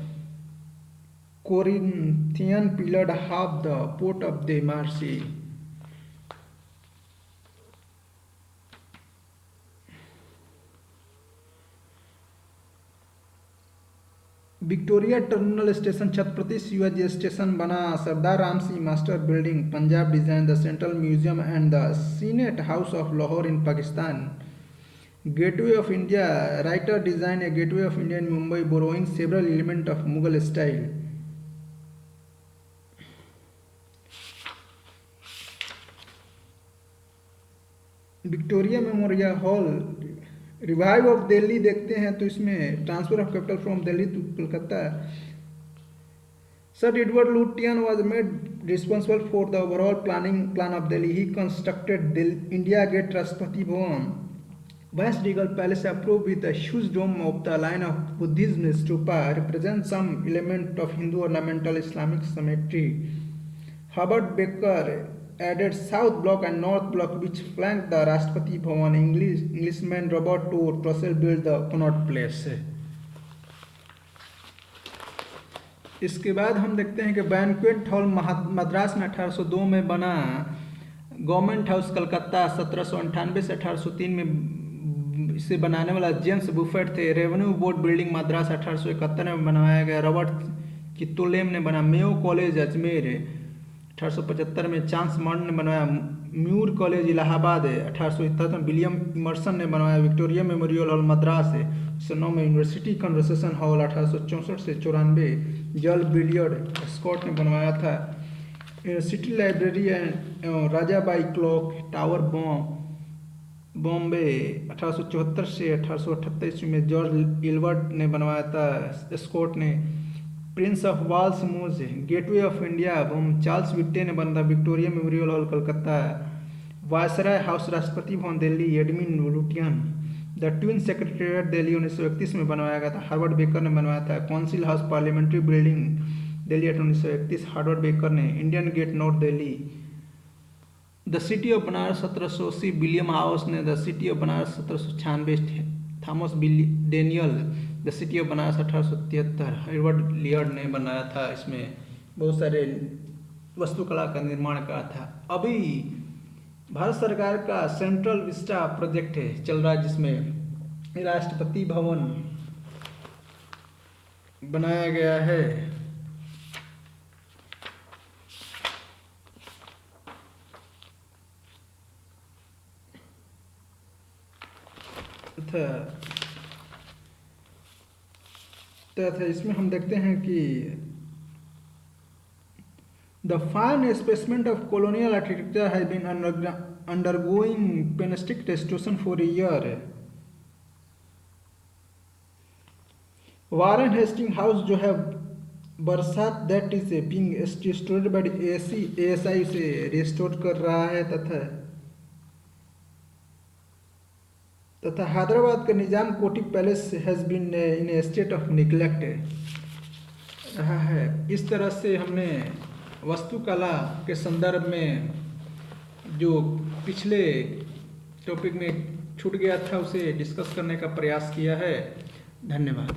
S1: Corinthian pillared half the port of the Marcy. Victoria terminal station Chhatrapati Shivaji station बना. Sardar Ram Singh master building Punjab design, the central museum and the senate house of Lahore in Pakistan. Gateway of India, writer design a gateway of India in Mumbai borrowing several element of Mughal style. Victoria memorial hall revive of Delhi देखते हैं तो इसमें transfer of capital from Delhi to Kolkata. Sir Edward Lutyens was made responsible for the overall plan of Delhi. He constructed India Gate, Rashtrapati Bhavan, west regal palace approve with the huge dome of the line of Buddhism stupa represent some element of Hindu ornamental Islamic symmetry. Herbert Baker added south block and north block which flanked the Rashtrapati Bhavan. Englishman Robert Russell built the Connaught Place. इसके बाद हम देखते हैं कि बैंक्वेट हॉल मद्रास में 1802 में बना. गवर्नमेंट हाउस कलकत्ता 1798 से 1803 में इसे बनाने वाला जेम्स बुफेट थे. रेवेन्यू बोर्ड बिल्डिंग मद्रास 1871 में बनवाया गया. रॉबर्ट चित्तोलेम ने बना. मेयो कॉलेज अजमेर 1875 में चार्ल्स मॉन्ट ने बनवाया म्यूर कॉलेज इलाहाबाद है। 1877 में विलियम इमर्सन ने बनवाया विक्टोरिया मेमोरियल हॉल मद्रास है। 1909 में यूनिवर्सिटी कन्वर्सेशन हॉल 1864 से 94 जल बिलियर्ड स्कॉट ने बनवाया था। यूनिवर्सिटी लाइब्रेरी एवं राजाबाई क्लॉक टावर बॉम्बे 1874 से 1878 ईस्वी में जॉर्ज इल्बर्ट ने बनवाया था स्कॉट ने। Prince of Wales muse Gateway of India Charles Wittet ने बना था Victoria memorial Hall Calcutta. Viceroy House Rashtrapati Bhavan Delhi admin Lutyens. The twin secretariat Delhi 1931 में बनवाया गया था, हार्वर्ड बेकर ने बनवाया था। Council house parliamentary building Delhi 1931 Harvard Baker ने। Indian gate north Delhi. The city of Banaras 1780 William house ने। The city of Banaras 1796 Thomas Daniell. The city of Banaras 1873 Edward Lear ने बनाया था। इसमें बहुत सारे वास्तुकला का निर्माण करा था। अभी भारत सरकार का सेंट्रल विस्टा प्रोजेक्ट चल रहा है, जिसमें राष्ट्रपति भवन बनाया गया है। तथा इसमें हम देखते हैं कि द फाइन एस्पेसमेंट of colonial architecture has been undergoing painstaking restoration for a year। Warren Hasting house जो है Barasat that is being restored by ASI से रिस्टोर कर रहा है। तथा हैदराबाद का Nizam Kothi palace has been in a state of neglect रहा है। इस तरह से हमने वास्तुकला के संदर्भ में जो पिछले टॉपिक में छूट गया था उसे डिस्कस करने का प्रयास किया है। धन्यवाद।